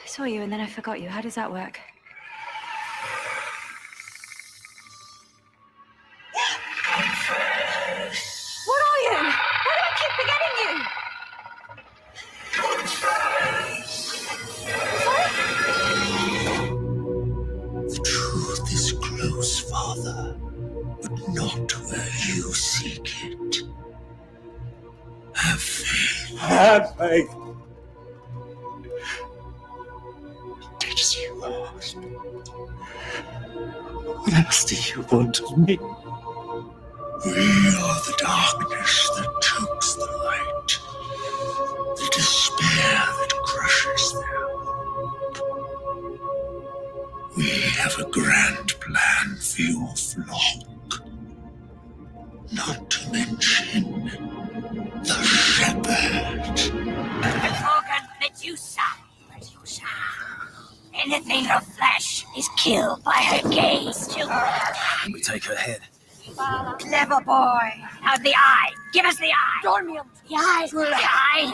I saw you and then I forgot you. How does that work? What are you? Why do I keep forgetting you? The truth is close, Father, but not where you seek it. Have faith. Have faith. Did as you asked. What else do you want of me? We are the darkness that chokes the light, the despair that crushes their hope. We have a grand plan for your flock, not to mention the shepherd. Organ Medusa. Anything of flesh is killed by her gaze. We take her head. Clever boy. Now the eye. Give us the eye. Dormium. The eye. The eye.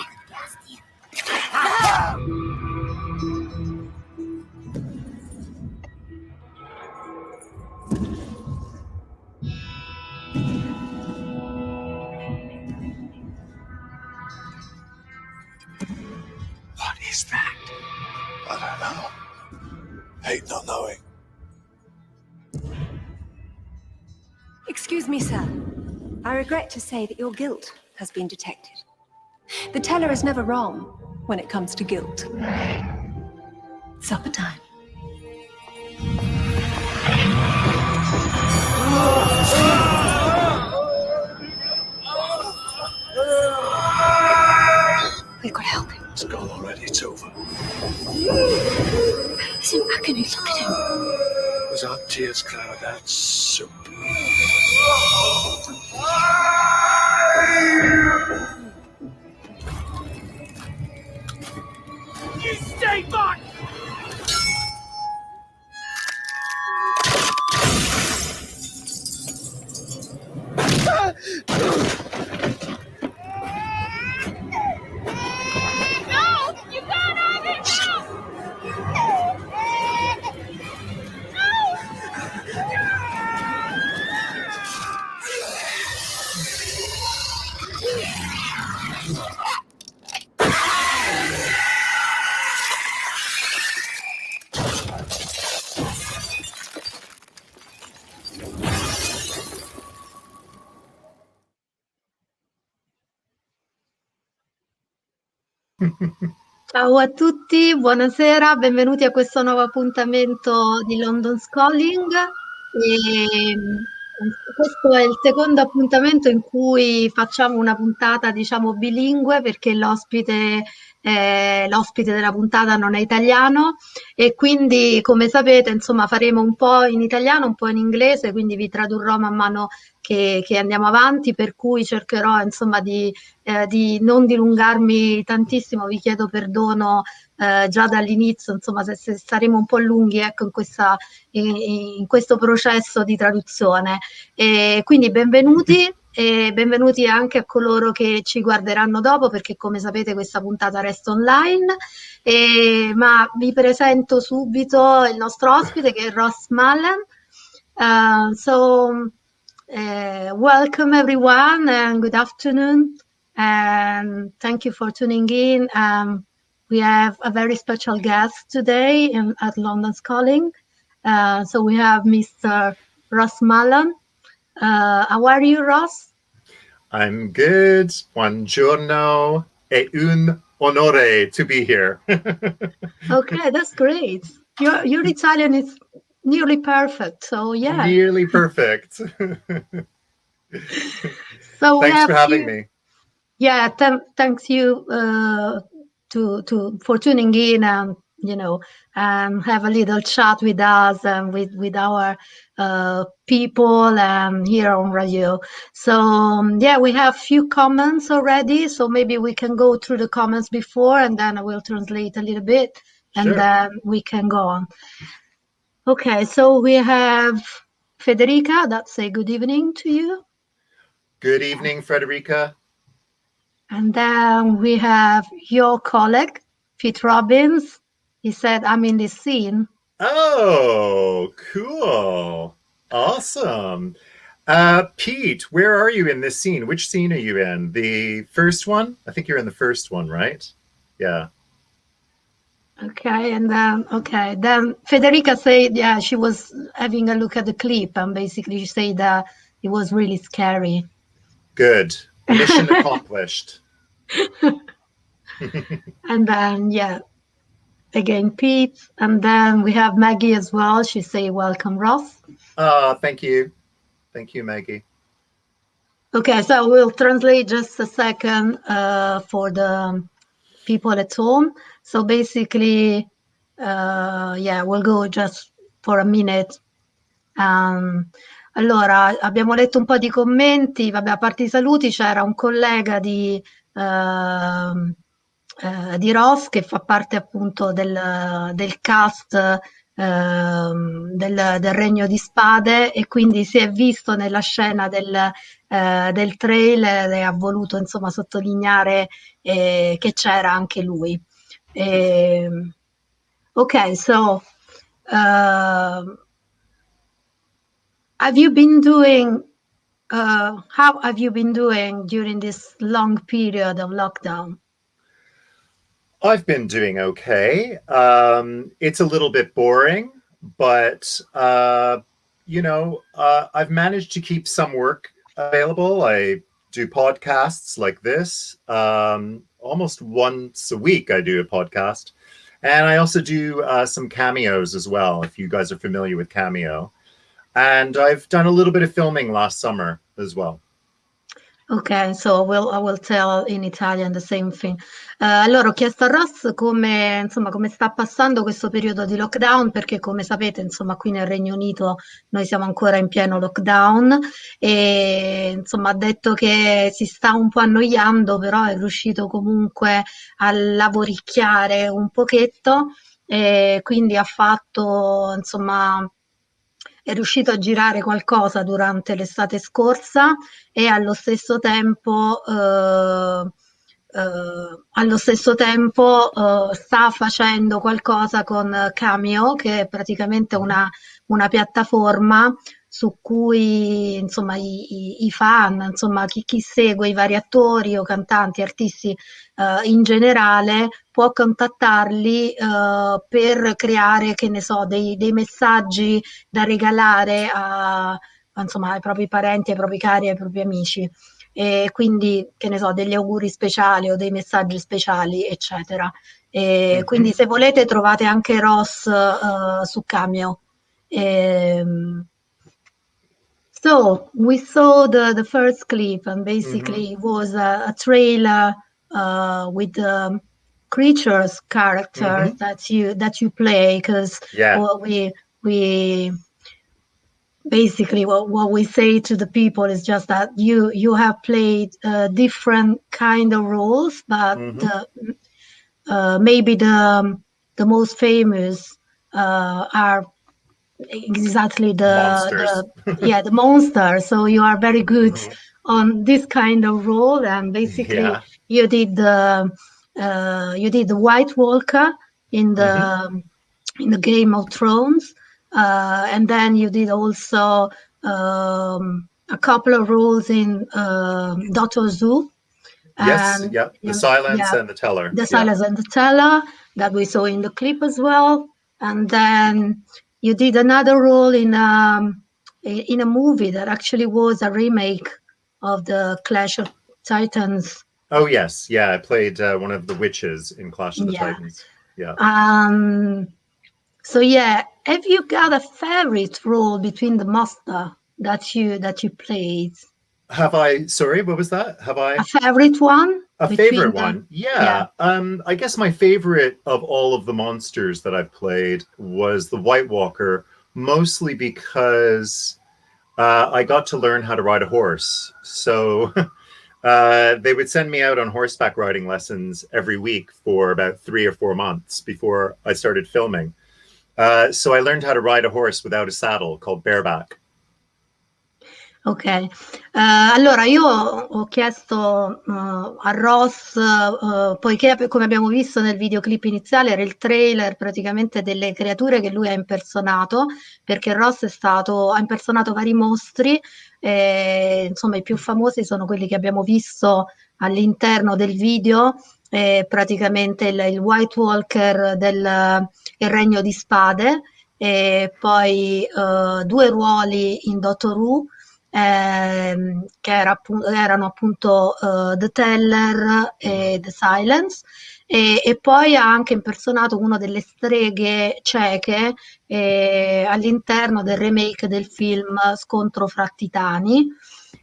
What is that? I don't know. Hate not knowing. Excuse me, sir. I regret to say that your guilt has been detected. The teller is never wrong when it comes to guilt. Supper time. We've got to help him. It's gone already. It's over. He's in agony. Look at him. Was our tears cloud out soup? You stay back! Ciao a tutti, buonasera, benvenuti a questo nuovo appuntamento di London Calling. Questo è il secondo appuntamento in cui facciamo una puntata, diciamo, bilingue, perché l'ospite della puntata non è italiano e quindi, come sapete, insomma, faremo un po' in italiano, un po' in inglese, quindi vi tradurrò man mano che andiamo avanti, per cui cercherò, insomma, di non dilungarmi tantissimo. Vi chiedo perdono già dall'inizio, insomma, se saremo un po' lunghi, ecco, in questo processo di traduzione. Quindi benvenuti. E benvenuti anche a coloro che ci guarderanno dopo, perché come sapete questa puntata resta online. Ma vi presento subito il nostro ospite, che è Ross Mullan. Welcome everyone and good afternoon, and thank you for tuning in. We have a very special guest today at London's Calling. So we have Mr. Ross Mullan. How are you, Ross? I'm good. Buongiorno. È un onore to be here. Okay, that's great. Your Italian is nearly perfect. So yeah. Nearly perfect. So thanks for having me. Yeah, thanks you for tuning in and have a little chat with us and with our people here on radio. So yeah, we have few comments already, so maybe we can go through the comments before and then I will translate a little bit and then we can go on. Okay, so we have Federica that say good evening to you. Good evening, Frederica. And then we have your colleague, Pete Robbins. He said, I'm in this scene. Oh, cool. Awesome. Pete, where are you in this scene? Which scene are you in? The first one? I think you're in the first one, right? Yeah. Okay, and then Federica said, yeah, she was having a look at the clip, and basically she said that it was really scary. Good. Mission accomplished. And then, yeah, again, Pete. And then we have Maggie as well. She say, welcome, Ross. Thank you. Thank you, Maggie. Okay, so we'll translate just a second for the people at home. So basically, yeah, we'll go just for a minute. Allora, abbiamo letto un po' di commenti, vabbè, a parte i saluti, c'era un collega di Ross che fa parte appunto del cast del Regno di Spade, e quindi si è visto nella scena del trailer e ha voluto insomma sottolineare che c'era anche lui. Ok, so have you been doing how have you been doing during this long period of lockdown? I've been doing okay. It's a little bit boring, but I've managed to keep some work available. I do podcasts like this. Almost once a week I do a podcast. And I also do some cameos as well, if you guys are familiar with Cameo. And I've done a little bit of filming last summer as well. Ok, so I will tell in Italian the same thing. Allora, ho chiesto a Ross come sta passando questo periodo di lockdown, perché come sapete, insomma, qui nel Regno Unito noi siamo ancora in pieno lockdown, e insomma ha detto che si sta un po' annoiando, però è riuscito comunque a lavoricchiare un pochetto, e quindi ha fatto, insomma, è riuscito a girare qualcosa durante l'estate scorsa, e allo stesso tempo sta facendo qualcosa con Cameo, che è praticamente una piattaforma su cui insomma i fan, insomma chi segue i vari attori o cantanti, artisti in generale, può contattarli per creare, che ne so, dei messaggi da regalare insomma, ai propri parenti, ai propri cari, ai propri amici. E quindi, che ne so, degli auguri speciali o dei messaggi speciali, eccetera. E quindi se volete trovate anche Ross su Cameo. So we saw the first clip, and basically it was a trailer with creatures characters that you play, because we basically what we say to the people is just that you have played different kind of roles, but maybe the most famous are exactly the monster. So you are very good on this kind of role, and basically you did the White Walker in the Game of Thrones, and then you did also a couple of roles in Doctor Who. The Silence and the Teller. The Silence and the Teller that we saw in the clip as well, and then you did another role in a movie that actually was a remake of the Clash of Titans. Oh yes, yeah, I played one of the witches in Clash of the Titans. Yeah. So yeah, have you got a favorite role between the master that you played? Have I? Sorry, what was that? Have I? A favorite one? A favorite one? Yeah. I guess my favorite of all of the monsters that I've played was the White Walker, mostly because I got to learn how to ride a horse. So they would send me out on horseback riding lessons every week for about 3 or 4 months before I started filming. So I learned how to ride a horse without a saddle, called bareback. Ok, allora io ho chiesto a Ross, poiché come abbiamo visto nel videoclip iniziale era il trailer praticamente delle creature che lui ha impersonato, perché Ross ha impersonato vari mostri, insomma i più famosi sono quelli che abbiamo visto all'interno del video, praticamente il White Walker del Il Regno di Spade, e poi due ruoli in Doctor Who che erano appunto The Teller e The Silence, e poi ha anche impersonato una delle streghe cieche all'interno del remake del film Scontro fra Titani.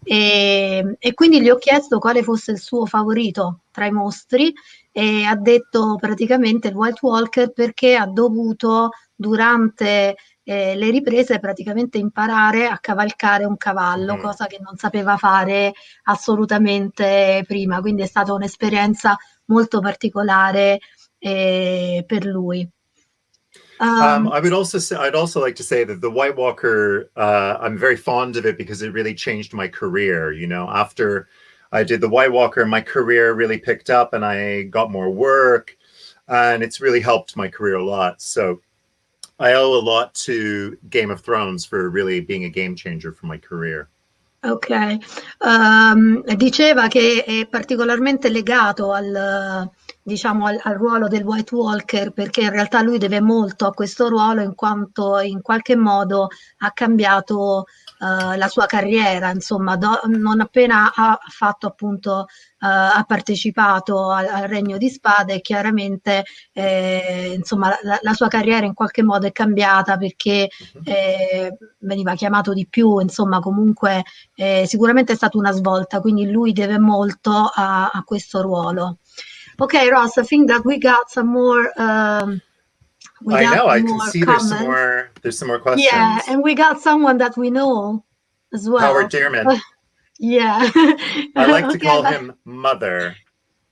E quindi gli ho chiesto quale fosse il suo favorito tra i mostri e ha detto praticamente il White Walker perché ha dovuto durante le riprese praticamente imparare a cavalcare un cavallo, Mhm. cosa che non sapeva fare assolutamente prima, quindi è stata un'esperienza molto particolare per lui. I would also say, I'd also like to say that the White Walker, I'm very fond of it because it really changed my career. You know, after I did the White Walker, my career really picked up and I got more work, and it's really helped my career a lot. So I owe a lot to Game of Thrones for really being a game changer for my career. Ok, diceva che è particolarmente legato diciamo, al ruolo del White Walker perché in realtà lui deve molto a questo ruolo in quanto in qualche modo ha cambiato la sua carriera, insomma, non appena ha fatto appunto, ha partecipato al Regno di Spade, chiaramente insomma la sua carriera in qualche modo è cambiata perché veniva chiamato di più, insomma comunque sicuramente è stata una svolta, quindi lui deve molto a questo ruolo. Okay, Ross, I think that we I got know. I can more see comments. there's some more Yeah, questions. and we got someone that we know as Howard well. Dearman. Yeah. I like to Okay, call him Mother.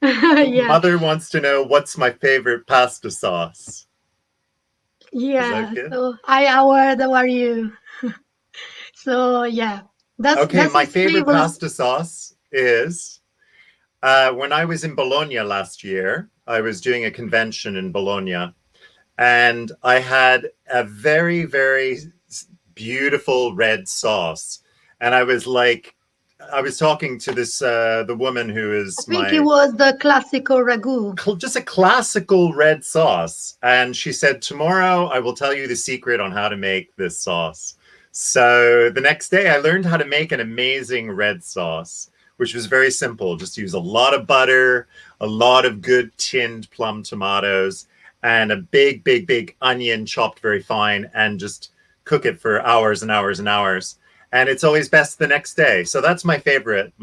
yeah, Mother wants to know what's my favorite pasta sauce. Is that yeah. good? So, hi, Howard, how are you? So, yeah, Okay, that's my his favorite favorite. pasta sauce is when I was in Bologna last year, I was doing a convention in Bologna, and I had a very, very beautiful red sauce. And I was talking to the woman who I is think it my was the classical ragu. just a classical red sauce. And she said, tomorrow I will tell you the secret on how to make this sauce. So the next day I learned how to make an amazing red sauce, which was very simple. Just use a lot of butter, a lot of good tinned plum tomatoes, and a big, big, big onion chopped very fine, and just cook it for hours and hours and hours. And it's always best the next day. So that's my favorite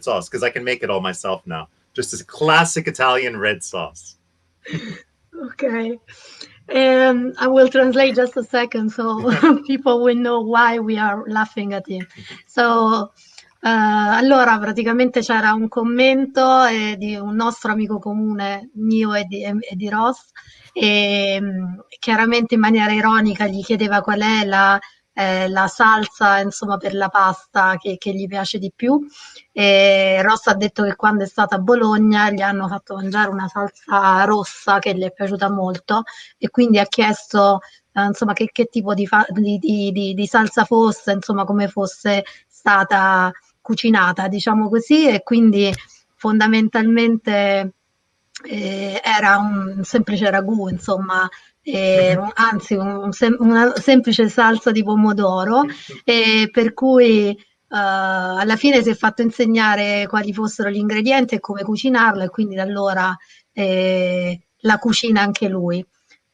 sauce because I can make it all myself now. Just a classic Italian red sauce. Okay. I will translate just a second so people will know why we are laughing at him. So, allora praticamente c'era un commento di un nostro amico comune, mio e di Ross, e chiaramente in maniera ironica gli chiedeva qual è la salsa, insomma, per la pasta che gli piace di più. E Ross ha detto che quando è stata a Bologna gli hanno fatto mangiare una salsa rossa che gli è piaciuta molto e quindi ha chiesto insomma che tipo di salsa fosse, insomma come fosse stata cucinata, diciamo così, e quindi fondamentalmente era un semplice ragù, insomma, anzi una semplice salsa di pomodoro, per cui alla fine si è fatto insegnare quali fossero gli ingredienti e come cucinarla e quindi da allora la cucina anche lui.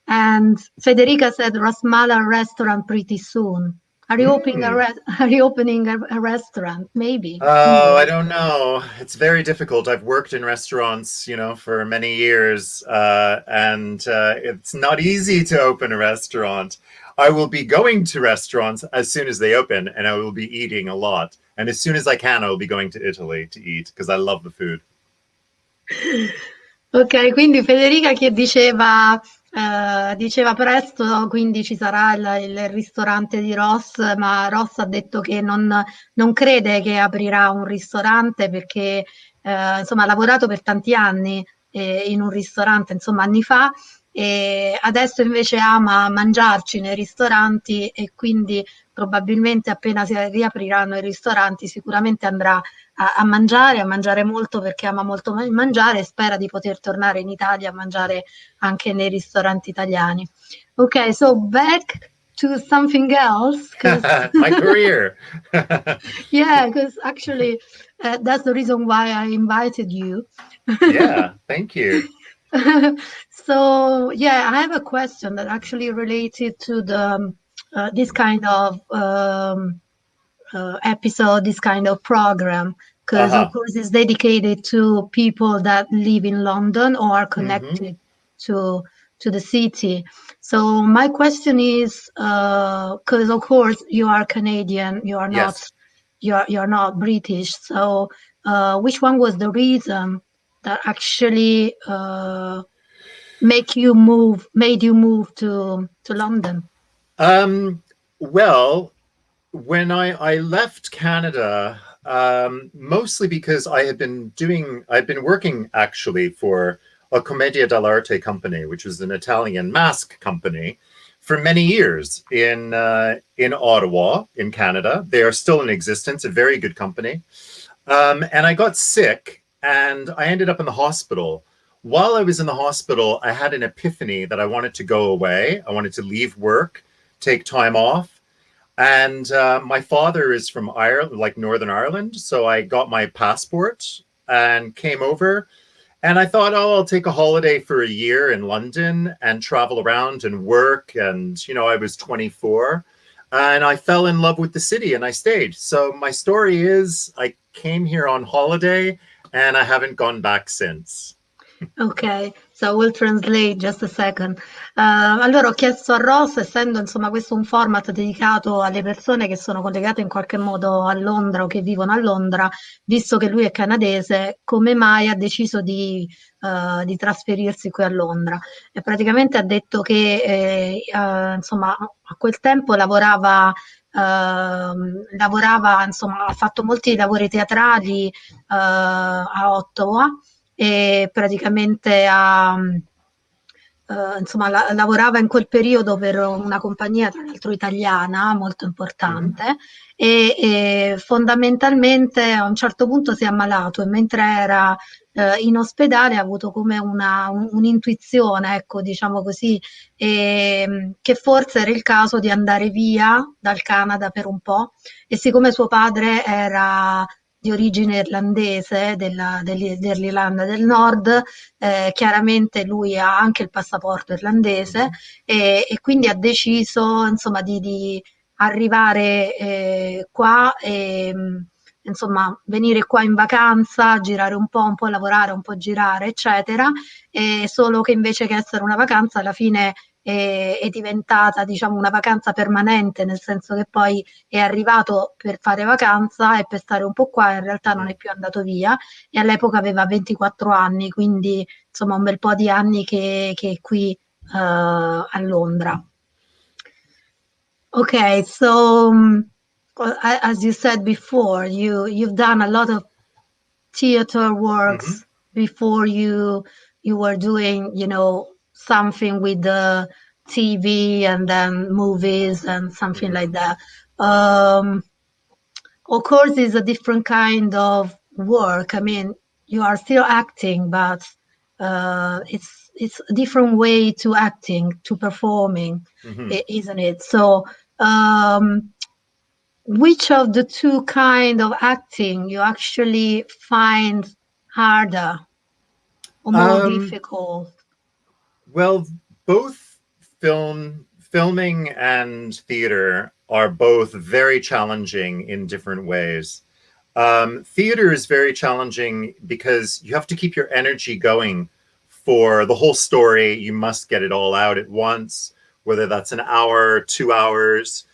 And Federica said Ross Mullan restaurant pretty soon. Are you opening Mm. are you opening a restaurant? Maybe. Oh, I don't know. It's very difficult. I've worked in restaurants, for many years, and it's not easy to open a restaurant. I will be going to restaurants as soon as they open, and I will be eating a lot. And as soon as I can, I will be going to Italy to eat because I love the food. Ok, quindi Federica che diceva Diceva presto, quindi ci sarà il ristorante di Ross, ma Ross ha detto che non crede che aprirà un ristorante perché insomma ha lavorato per tanti anni in un ristorante, insomma anni fa, e adesso invece ama mangiarci nei ristoranti e quindi probabilmente appena si riapriranno i ristoranti sicuramente andrà a mangiare molto perché ama molto mangiare e spera di poter tornare in Italia a mangiare anche nei ristoranti italiani. Okay, so back to something else, 'cause My career. yeah, 'cause actually, that's the reason why I invited you. Yeah, thank you. So, yeah, I have a question that actually related to the this kind of episode, this kind of program, because of Uh-huh. course it's dedicated to people that live in London or are Hmm. connected to the city. So my question is, because of course you are Canadian, Yes. you're not British. So which one was the reason that actually made you move to London? Well, when I left Canada, mostly because I'd been working actually for a Commedia dell'arte company, which was an Italian mask company, for many years in Ottawa, in Canada. They are still in existence, a very good company. And I got sick, and I ended up in the hospital. While I was in the hospital, I had an epiphany that I wanted to go away. I wanted to leave work, take time off. And my father is from Ireland, like Northern Ireland. So I got my passport and came over. And I thought, oh, I'll take a holiday for a year in London and travel around and work. And, I was 24 and I fell in love with the city and I stayed. So my story is I came here on holiday and I haven't gone back since. Ok, so we'll translate just a second. Allora ho chiesto a Ross, essendo insomma questo un format dedicato alle persone che sono collegate in qualche modo a Londra o che vivono a Londra, visto che lui è canadese, come mai ha deciso di trasferirsi qui a Londra? E praticamente ha detto che insomma a quel tempo lavorava, insomma, ha fatto molti lavori teatrali a Ottawa e praticamente insomma, lavorava in quel periodo per una compagnia, tra l'altro italiana, molto Mm-hmm. importante, e fondamentalmente a un certo punto si è ammalato e mentre era in ospedale ha avuto come un'intuizione, ecco, diciamo così, che forse era il caso di andare via dal Canada per un po', e siccome suo padre era di origine irlandese dell'Irlanda del Nord, chiaramente lui ha anche il passaporto irlandese Mm-hmm. e quindi ha deciso insomma di arrivare qua e insomma venire qua in vacanza, girare un po' lavorare, un po' girare, eccetera, e solo che invece che essere una vacanza alla fine è diventata diciamo una vacanza permanente, nel senso che poi è arrivato per fare vacanza e per stare un po' qua, in realtà non Mm-hmm. è più andato via e all'epoca aveva 24 anni, quindi insomma un bel po' di anni che è qui a Londra. Okay, so as you said before, you've done a lot of theater Mm-hmm. works before you were doing, something with the TV and then movies and something Mm-hmm. like that. Um, of course, it's a different kind of work. I mean, you are still acting, but it's a different way to acting, to performing, Mm-hmm. isn't it? So, which of the two kind of acting you actually find harder or more difficult? Well, both filming and theater are both very challenging in different ways. Theater is very challenging because you have to keep your energy going for the whole story. You must get it all out at once, whether that's an hour, 2 hours.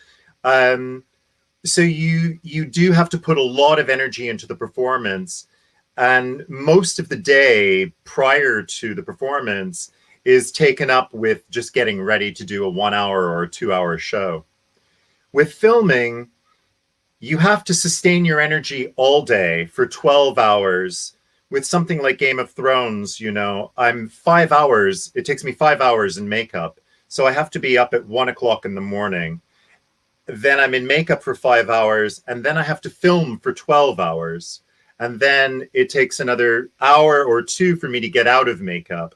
So you do have to put a lot of energy into the performance, and most of the day prior to the performance is taken up with just getting ready to do a 1 hour or 2 hour show. With filming, you have to sustain your energy all day for 12 hours. With something like Game of Thrones, you know, I'm 5 hours. It takes me 5 hours in makeup. So I have to be up at 1 o'clock in the morning. Then I'm in makeup for 5 hours, and then I have to film for 12 hours. And then it takes another hour or two for me to get out of makeup.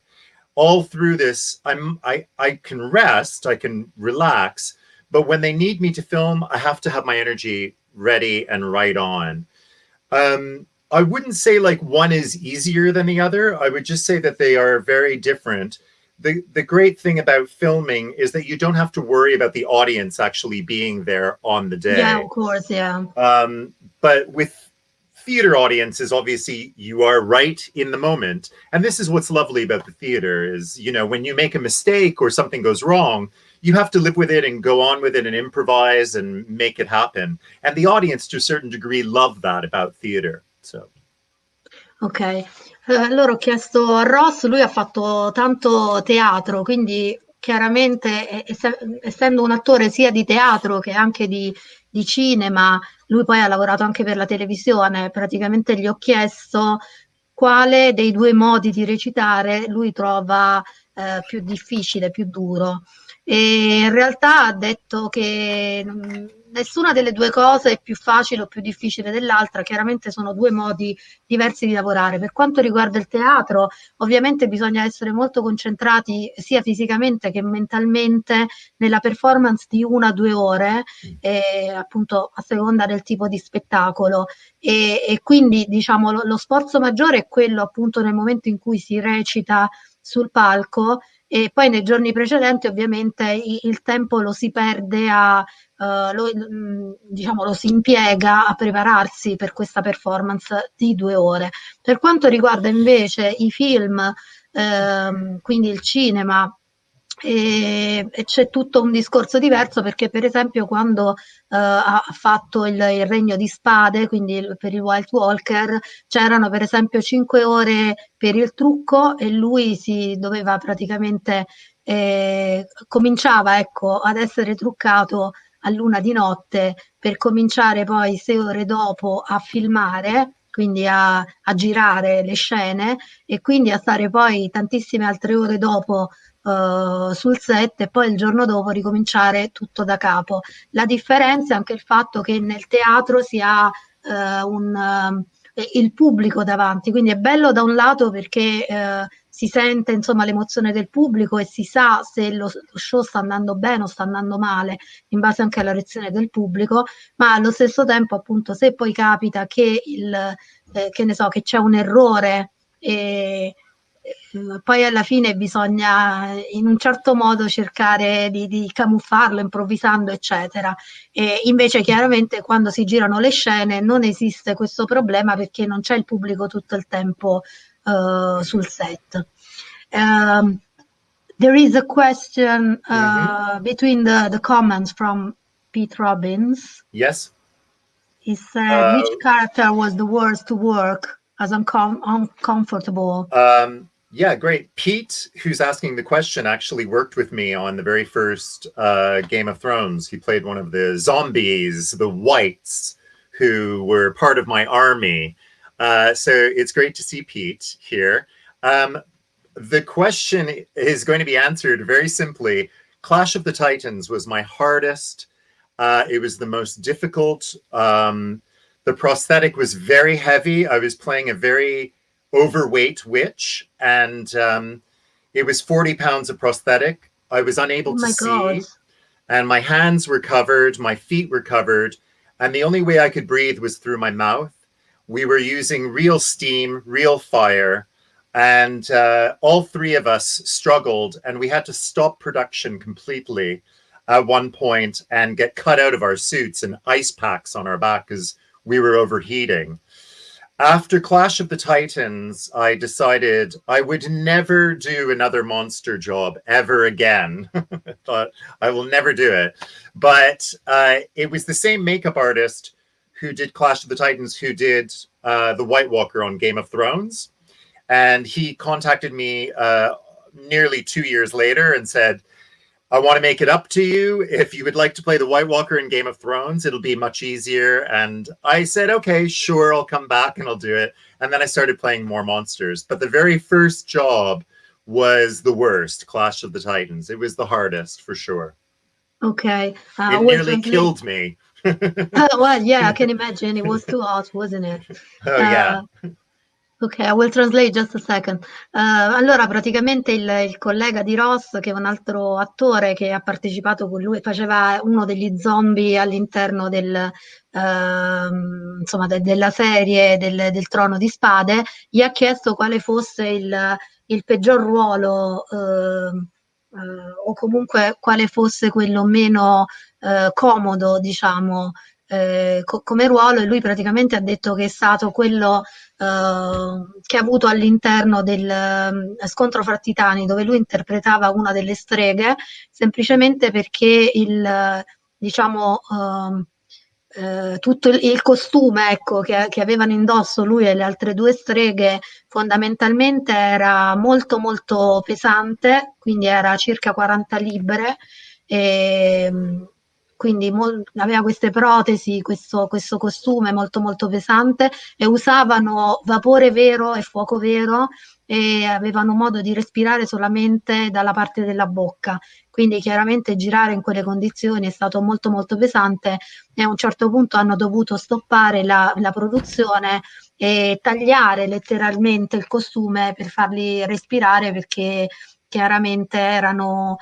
All through this, I can rest, I can relax, but when they need me to film, I have to have my energy ready and right on. I wouldn't say like one is easier than the other. I would just say that they are very different. The great thing about filming is that you don't have to worry about the audience actually being there on the day. Yeah, of course, yeah. But with theater audiences, obviously you are right in the moment. And this is what's lovely about the theater is, you know, when you make a mistake or something goes wrong, you have to live with it and go on with it and improvise and make it happen. And the audience, to a certain degree, love that about theater. So. Ok, allora ho chiesto a Ross, lui ha fatto tanto teatro, quindi chiaramente essendo un attore sia di teatro che anche di cinema, lui poi ha lavorato anche per la televisione, praticamente gli ho chiesto quale dei due modi di recitare lui trova più difficile, più duro. E in realtà ha detto che nessuna delle due cose è più facile o più difficile dell'altra, chiaramente sono due modi diversi di lavorare. Per quanto riguarda il teatro, ovviamente bisogna essere molto concentrati sia fisicamente che mentalmente nella performance di 1 a 2 ore, appunto a seconda del tipo di spettacolo. E quindi diciamo lo sforzo maggiore è quello appunto nel momento in cui si recita sul palco, e poi nei giorni precedenti ovviamente il tempo lo si perde diciamo lo si impiega a prepararsi per questa performance di 2 ore. Per quanto riguarda invece i film, quindi il cinema, e c'è tutto un discorso diverso, perché per esempio quando ha fatto il Regno di Spade, quindi per il White Walker, c'erano per esempio 5 ore per il trucco e lui si doveva praticamente cominciava ecco ad essere truccato all'1 di notte per cominciare poi 6 ore dopo a filmare, quindi a girare le scene, e quindi a stare poi tantissime altre ore dopo sul set, e poi il giorno dopo ricominciare tutto da capo. La differenza è anche il fatto che nel teatro si ha il pubblico davanti, quindi è bello da un lato perché si sente insomma l'emozione del pubblico e si sa se lo show sta andando bene o sta andando male in base anche alla reazione del pubblico, ma allo stesso tempo appunto se poi capita che che ne so, che c'è un errore e poi alla fine bisogna in un certo modo cercare di camuffarlo improvvisando eccetera, e invece chiaramente quando si girano le scene non esiste questo problema perché non c'è il pubblico tutto il tempo sul set. There is a question between the comments from Pete Robbins. Yes. He said, which character was the worst to work as uncomfortable? Yeah, great. Pete, who's asking the question, actually worked with me on the very first Game of Thrones. He played one of the zombies, the Whites, who were part of my army. So it's great to see Pete here. The question is going to be answered very simply. Clash of the Titans was my hardest. It was the most difficult. The prosthetic was very heavy. I was playing a very overweight witch, and it was 40 pounds of prosthetic. I was unable to see, and my hands were covered, my feet were covered, and the only way I could breathe was through my mouth. We were using real steam, real fire, and all three of us struggled, and we had to stop production completely at one point and get cut out of our suits and ice packs on our back because we were overheating. After Clash of the Titans, I decided I would never do another monster job ever again. I thought I will never do it. But it was the same makeup artist who did Clash of the Titans who did the White Walker on Game of Thrones. And he contacted me nearly 2 years later and said, I want to make it up to you. If you would like to play the White Walker in Game of Thrones, it'll be much easier. And I said, okay, sure, I'll come back and I'll do it. And then I started playing more monsters. But the very first job was the worst, Clash of the Titans. It was the hardest, for sure. Okay. It nearly killed me. Well, yeah, I can imagine. It was too hot, wasn't it? Oh, yeah. Ok, I will translate just a second. Allora, praticamente il collega di Ross, che è un altro attore che ha partecipato con lui, faceva uno degli zombie all'interno insomma, della serie del Trono di Spade, gli ha chiesto quale fosse il peggior ruolo o comunque quale fosse quello meno comodo, diciamo, come ruolo, e lui praticamente ha detto che è stato quello che ha avuto all'interno del Scontro Fra Titani, dove lui interpretava una delle streghe, semplicemente perché diciamo, tutto il costume, ecco, che avevano indosso lui e le altre due streghe fondamentalmente era molto molto pesante, quindi era circa 40 libbre, e quindi aveva queste protesi, questo costume molto molto pesante, e usavano vapore vero e fuoco vero e avevano modo di respirare solamente dalla parte della bocca, quindi chiaramente girare in quelle condizioni è stato molto molto pesante e a un certo punto hanno dovuto stoppare la produzione e tagliare letteralmente il costume per farli respirare, perché chiaramente erano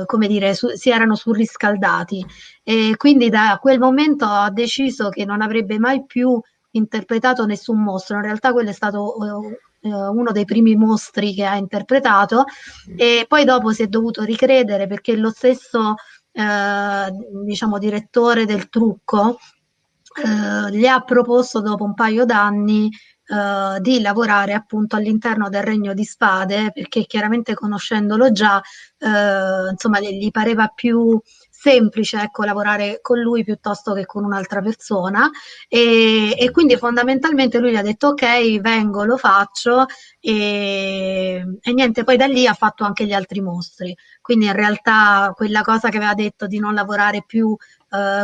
come dire, si erano surriscaldati, e quindi da quel momento ha deciso che non avrebbe mai più interpretato nessun mostro. In realtà quello è stato uno dei primi mostri che ha interpretato, e poi dopo si è dovuto ricredere perché lo stesso diciamo direttore del trucco gli ha proposto dopo un paio d'anni di lavorare appunto all'interno del Regno di Spade, perché chiaramente conoscendolo già insomma gli pareva più semplice, ecco, lavorare con lui piuttosto che con un'altra persona, e quindi fondamentalmente lui gli ha detto ok, vengo, lo faccio, e niente, poi da lì ha fatto anche gli altri mostri, quindi in realtà quella cosa che aveva detto di non lavorare più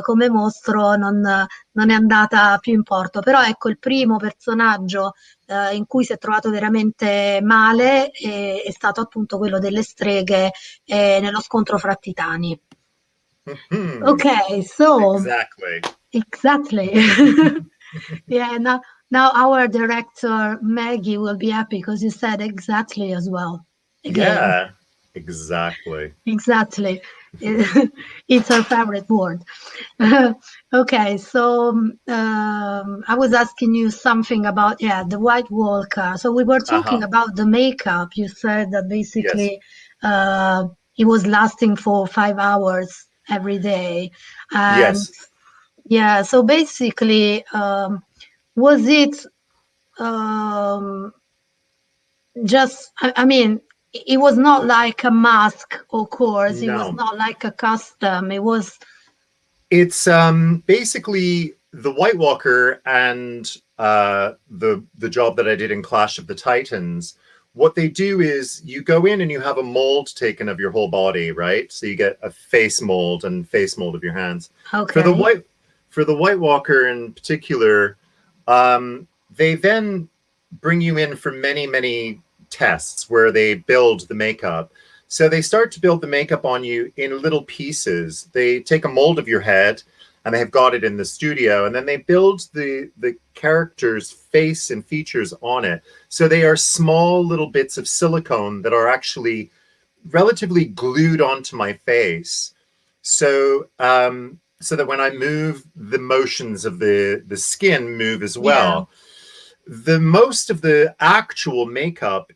come mostro non è andata più in porto. Però ecco, il primo personaggio in cui si è trovato veramente male è stato appunto quello delle streghe nello Scontro Fra Titani. Mm-hmm. Okay, so exactly. Yeah, now our director Maggie will be happy because you said exactly as well. Again. Yeah, exactly. Exactly. It's her favorite word. Okay, so I was asking you something about the White Walker. So we were talking about the makeup. You said that basically it was lasting for 5 hours every day. And Yes. yeah, so basically, was it just, I mean, it was not like a mask, of course. It was not like a custom. It's basically the White Walker and the job that I did in Clash of the Titans. What they do is you go in and you have a mold taken of your whole body, right? So you get a face mold and face mold of your hands. Okay. For the White Walker in particular, they then bring you in for many, many tests where they build the makeup. So they start to build the makeup on you in little pieces. They take a mold of your head, and they have got it in the studio, and then they build the character's face and features on it. So they are small little bits of silicone that are actually relatively glued onto my face. So so that when I move, the motions of the skin move as well. Yeah. The most of the actual makeup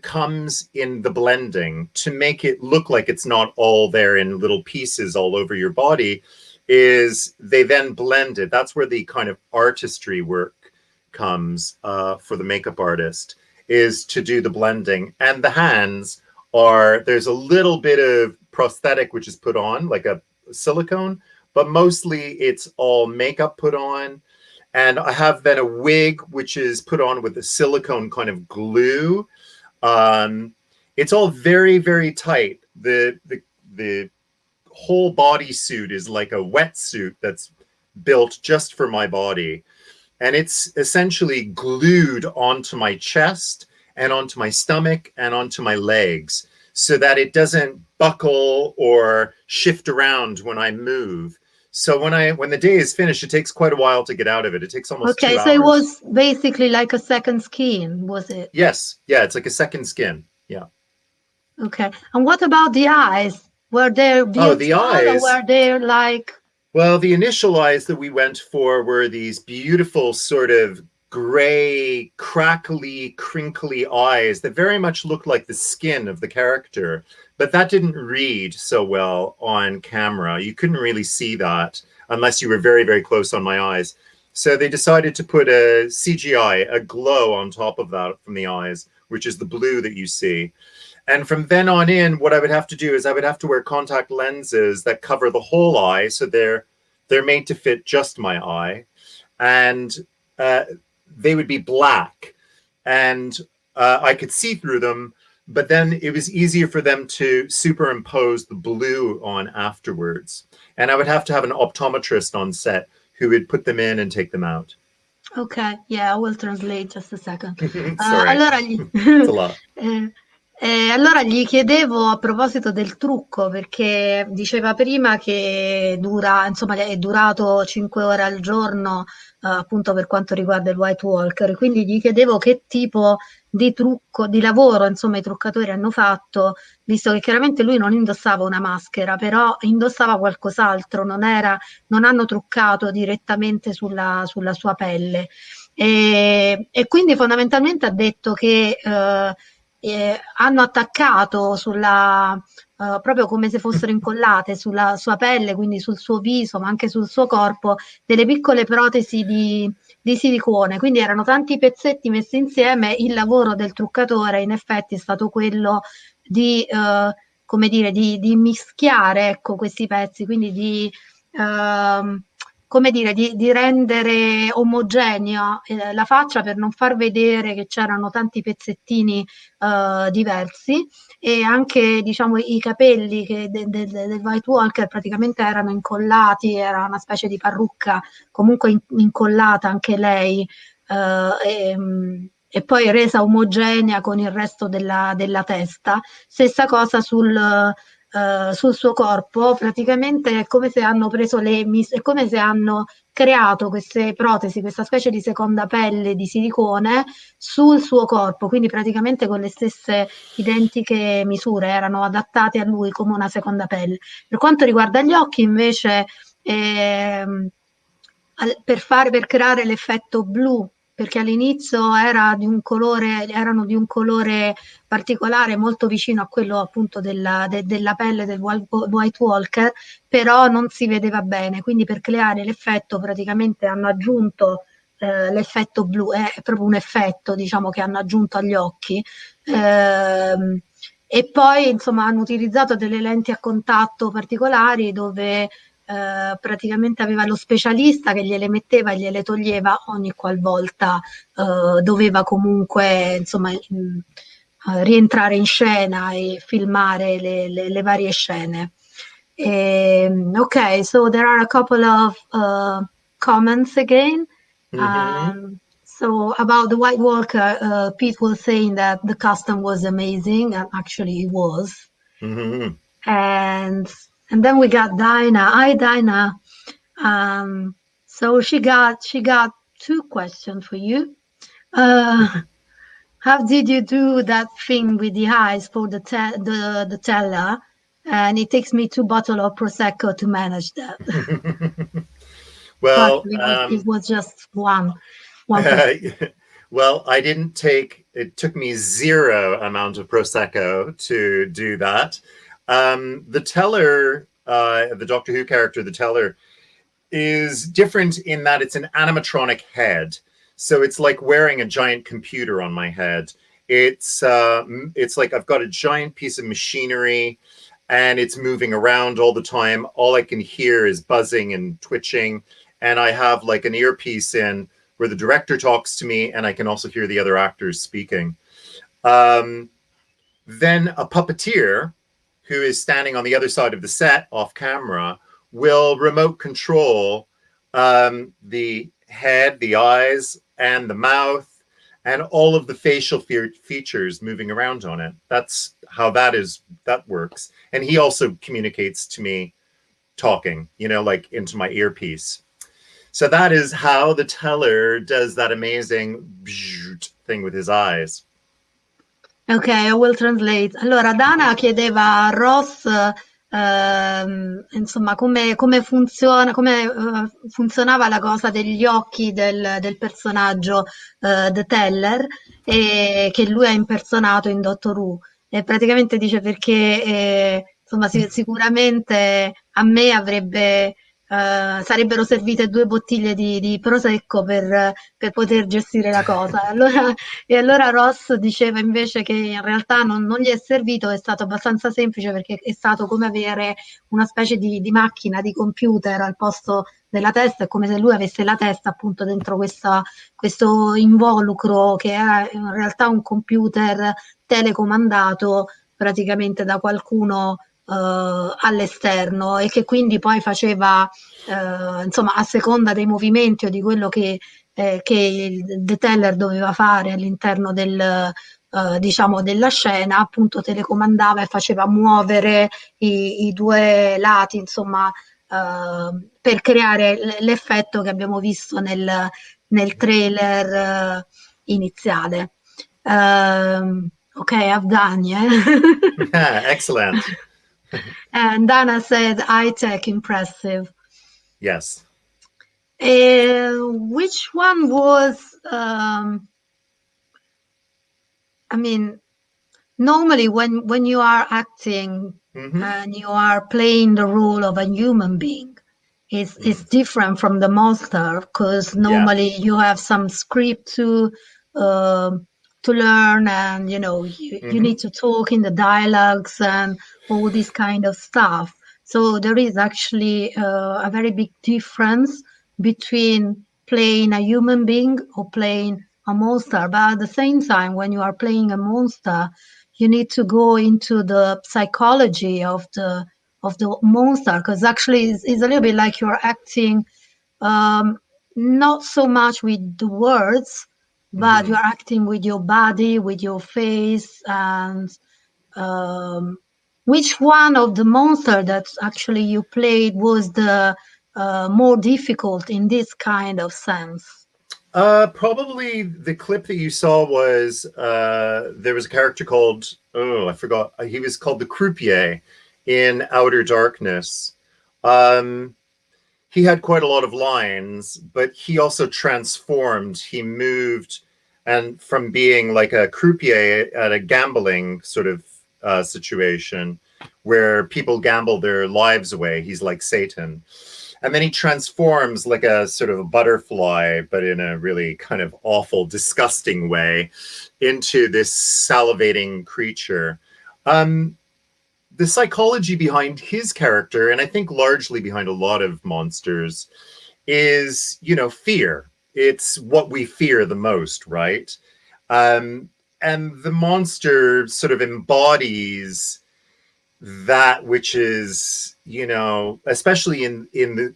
comes in the blending to make it look like it's not all there in little pieces all over your body. Is they then blend it. That's where the kind of artistry work comes for the makeup artist, is to do the blending. And the hands there's a little bit of prosthetic which is put on, like a silicone, but mostly it's all makeup put on. And I have then a wig which is put on with a silicone kind of glue. it's all very, very tight. The whole bodysuit is like a wetsuit that's built just for my body. And it's essentially glued onto my chest and onto my stomach and onto my legs so that it doesn't buckle or shift around when I move. So when the day is finished, it takes quite a while to get out of it. It takes almost 2 hours. Okay, so it was basically like a second skin, was it? Yes. Yeah, it's like a second skin. Yeah. Okay. And what about the eyes? Were they beautiful, the eyes. or were they like... Well, the initial eyes that we went for were these beautiful sort of gray, crackly, crinkly eyes that very much looked like the skin of the character. But that didn't read so well on camera. You couldn't really see that unless you were very, very close on my eyes. So they decided to put a CGI, a glow on top of that from the eyes, which is the blue that you see. And from then on in, what I would have to do is I would have to wear contact lenses that cover the whole eye. So they're made to fit just my eye. And they would be black. And I could see through them. But then it was easier for them to superimpose the blue on afterwards. And I would have to have an optometrist on set who would put them in and take them out. Okay, yeah, I will translate just a second. Sorry, Allora, it's a lot. allora gli chiedevo a proposito del trucco, perché diceva prima che insomma, è durato 5 ore al giorno, appunto per quanto riguarda il White Walker, quindi gli chiedevo che tipo di trucco, di lavoro, insomma, i truccatori hanno fatto, visto che chiaramente lui non indossava una maschera, però indossava qualcos'altro, non hanno truccato direttamente sulla sua pelle. E quindi fondamentalmente ha detto che hanno attaccato proprio come se fossero incollate sulla sua pelle, quindi sul suo viso, ma anche sul suo corpo, delle piccole protesi di silicone. Quindi erano tanti pezzetti messi insieme. Il lavoro del truccatore in effetti è stato quello di, come dire, di mischiare, ecco, questi pezzi, quindi come dire, di rendere omogenea la faccia per non far vedere che c'erano tanti pezzettini diversi, e anche, diciamo, i capelli del White Walker praticamente erano incollati, era una specie di parrucca comunque incollata anche lei, e poi resa omogenea con il resto della testa. Stessa cosa sul suo corpo, praticamente è come se hanno preso è come se hanno creato queste protesi, questa specie di seconda pelle di silicone sul suo corpo, quindi praticamente con le stesse identiche misure, erano adattate a lui come una seconda pelle. Per quanto riguarda gli occhi, invece, per creare l'effetto blu, perché all'inizio erano di un colore particolare, molto vicino a quello appunto della pelle del White Walker, però non si vedeva bene, quindi per creare l'effetto praticamente hanno aggiunto l'effetto blu, è proprio un effetto, diciamo, che hanno aggiunto agli occhi. E poi, insomma, hanno utilizzato delle lenti a contatto particolari dove praticamente aveva lo specialista che gliele metteva e gliele toglieva ogni qualvolta doveva comunque, insomma, rientrare in scena e filmare le varie scene. Okay, so there are a couple of comments again. So about the White Walker, Pete was saying that the costume was amazing, and actually it was. And then we got Dinah. Hi, Dinah. So she got 2 questions for you. How did you do that thing with the eyes for the teller? And it takes me 2 bottles of Prosecco to manage that. Well, it was just one. Well, it took me 0 amount of Prosecco to do that. The teller, the Doctor Who character, the teller, is different in that it's an animatronic head. So it's like wearing a giant computer on my head. It's like I've got a giant piece of machinery and it's moving around all the time. All I can hear is buzzing and twitching. And I have like an earpiece in where the director talks to me and I can also hear the other actors speaking. then a puppeteer who is standing on the other side of the set off camera will remote control the head, the eyes, and the mouth, and all of the facial features moving around on it. That's how that works. And he also communicates to me talking, like into my earpiece. So that is how the teller does that amazing thing with his eyes. Ok, I will translate. Allora, Dana chiedeva a Ross, insomma, come funzionava la cosa degli occhi del personaggio The Teller, che lui ha impersonato in Doctor Who. E praticamente dice perché, insomma, sicuramente a me sarebbero servite 2 bottiglie di prosecco per poter gestire la cosa. E allora Ross diceva invece che in realtà non gli è servito, è stato abbastanza semplice perché è stato come avere una specie di macchina, di computer al posto della testa, è come se lui avesse la testa appunto dentro questo involucro che è in realtà un computer telecomandato praticamente da qualcuno all'esterno, e che quindi poi faceva insomma a seconda dei movimenti o di quello che The Teller doveva fare all'interno diciamo della scena, appunto telecomandava e faceva muovere i 2 lati, insomma, per creare l'effetto che abbiamo visto nel trailer iniziale. Ok, I've done, yeah. Excellent. And Dana said, high-tech, impressive. Yes. Which one was, I mean, normally when you are acting and you are playing the role of a human being, it's different from the monster, because normally you have some script to learn, and you need to talk in the dialogues and all this kind of stuff. So there is actually a very big difference between playing a human being or playing a monster. But at the same time, when you are playing a monster, you need to go into the psychology of the monster, because actually it's a little bit like you're acting not so much with the words, but you're acting with your body, with your face. And which one of the monster that actually you played was the more difficult in this kind of sense? Probably the clip that you saw was there was a character called, I forgot, he was called the Croupier in Outer Darkness. He had quite a lot of lines, but he also transformed. He moved, and from being like a croupier at a gambling sort of situation where people gamble their lives away, he's like Satan. And then he transforms like a sort of a butterfly, but in a really kind of awful, disgusting way, into this salivating creature. The psychology behind his character, and I think largely behind a lot of monsters, is, fear. It's what we fear the most, right? And the monster sort of embodies that which is, especially in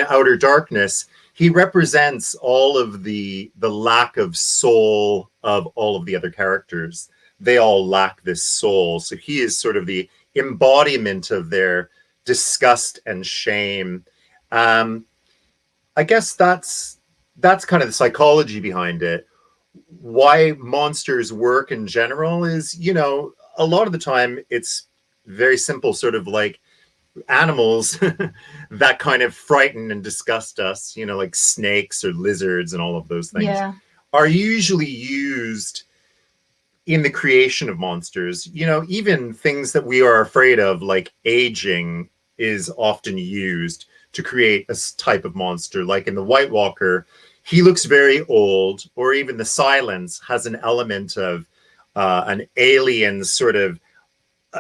Outer Darkness, he represents all of the lack of soul of all of the other characters. They all lack this soul. So he is sort of the embodiment of their disgust and shame. I guess that's kind of the psychology behind it. Why monsters work in general is, a lot of the time it's very simple, sort of like animals that kind of frighten and disgust us, like snakes or lizards and all of those things are usually used in the creation of monsters. Even things that we are afraid of, like aging, is often used to create a type of monster. Like in the White Walker, he looks very old, or even the Silence has an element of an alien sort of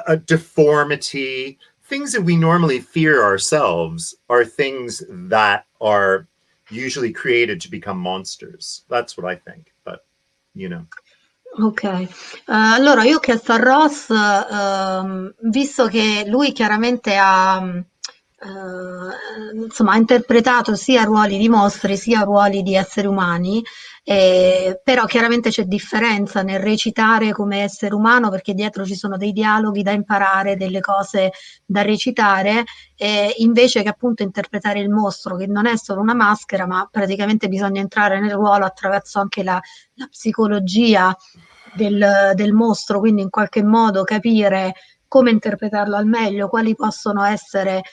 a deformity. Things that we normally fear ourselves are things that are usually created to become monsters. That's what I think. But, Ok, allora io ho chiesto a Ross, visto che lui chiaramente insomma, ha interpretato sia ruoli di mostri sia ruoli di esseri umani, però chiaramente c'è differenza nel recitare come essere umano perché dietro ci sono dei dialoghi da imparare, delle cose da recitare, invece che appunto interpretare il mostro, che non è solo una maschera, ma praticamente bisogna entrare nel ruolo attraverso anche la psicologia del mostro, quindi in qualche modo capire come interpretarlo al meglio, quali possono essere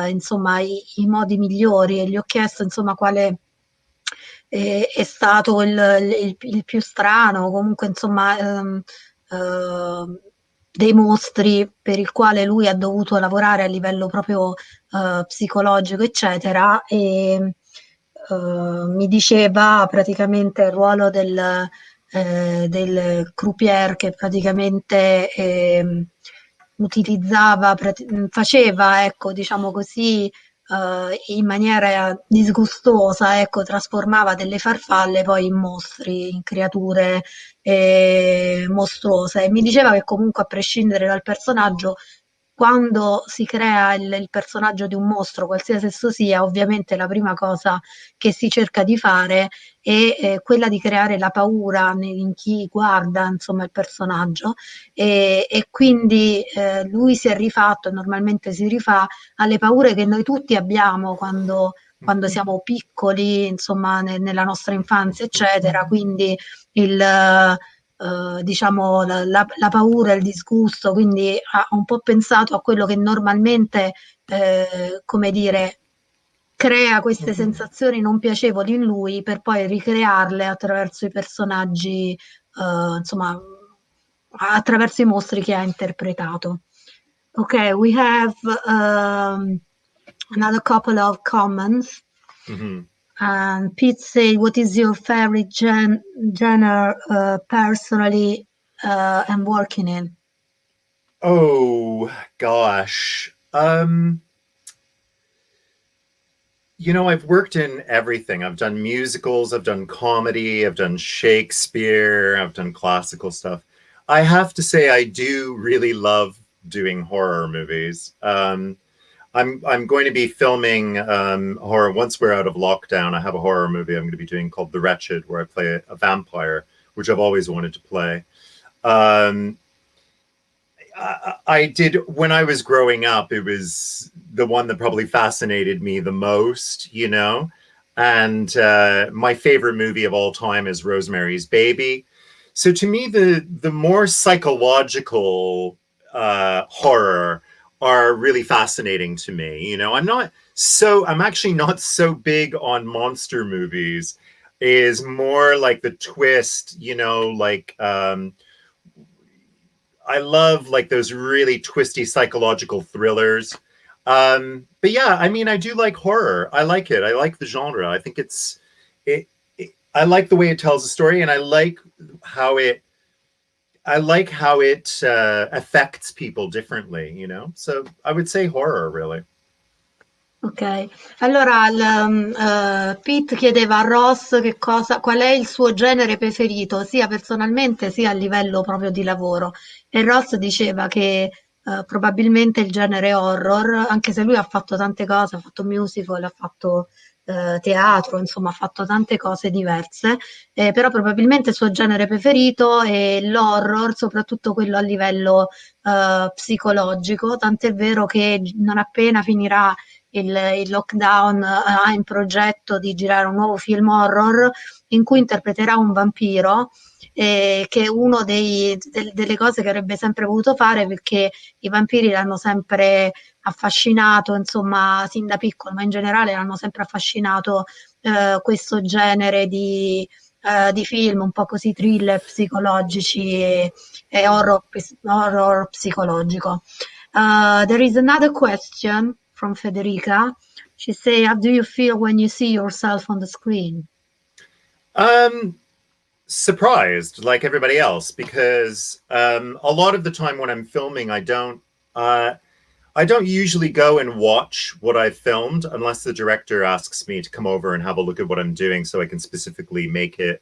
insomma i modi migliori, e gli ho chiesto insomma quale è stato il più strano, comunque insomma dei mostri per il quale lui ha dovuto lavorare a livello proprio psicologico, eccetera, e mi diceva praticamente il ruolo del croupier che praticamente faceva, ecco, diciamo così, in maniera disgustosa, ecco, trasformava delle farfalle poi in mostri, in creature mostruose. E mi diceva che comunque a prescindere dal personaggio, quando si crea il personaggio di un mostro, qualsiasi esso sia, ovviamente la prima cosa che si cerca di fare è quella di creare la paura in chi guarda, insomma, il personaggio, e quindi lui si è rifatto, normalmente si rifà alle paure che noi tutti abbiamo quando siamo piccoli, insomma, nella nostra infanzia, eccetera. Quindi diciamo la paura, il disgusto, quindi ha un po' pensato a quello che normalmente, come dire, crea queste sensazioni non piacevoli in lui per poi ricrearle attraverso i personaggi, insomma, attraverso i mostri che ha interpretato. Okay, we have another couple of comments. Pete say, "What is your favorite genre personally and working in?" Oh gosh. You know, I've worked in everything. I've done musicals, I've done comedy, I've done Shakespeare, I've done classical stuff. I have to say I do really love doing horror movies. I'm going to be filming horror once we're out of lockdown. I have a horror movie I'm going to be doing called The Wretched, where I play a vampire, which I've always wanted to play. I did, when I was growing up, it was the one that probably fascinated me the most, you know. And my favorite movie of all time is Rosemary's Baby. So to me, the more psychological horror are really fascinating to me. You know, I'm actually not so big on monster movies. Is more like the twist, you know, like I love like those really twisty psychological thrillers. But yeah, I mean, I do like horror. I like it. I like the genre. I think I like the way it tells a story, and I like how it affects people differently, you know? So I would say horror, really. Ok, allora Pete chiedeva a Ross qual è il suo genere preferito, sia personalmente sia a livello proprio di lavoro. E Ross diceva che probabilmente il genere horror, anche se lui ha fatto tante cose, ha fatto musical, ha fatto teatro, insomma, ha fatto tante cose diverse, però probabilmente il suo genere preferito è l'horror, soprattutto quello a livello psicologico, tant'è vero che non appena finirà il lockdown, ha in progetto di girare un nuovo film horror in cui interpreterà un vampiro, che è uno delle cose che avrebbe sempre voluto fare, perché i vampiri l'hanno sempre affascinato, insomma, sin da piccolo, ma in generale l'hanno sempre affascinato questo genere di film un po' così thriller psicologici e horror psicologico. There is another question from Federica. She say, "How do you feel when you see yourself on the screen?" Surprised, like everybody else, because a lot of the time when I'm filming, I don't usually go and watch what I've filmed unless the director asks me to come over and have a look at what I'm doing, so I can specifically make it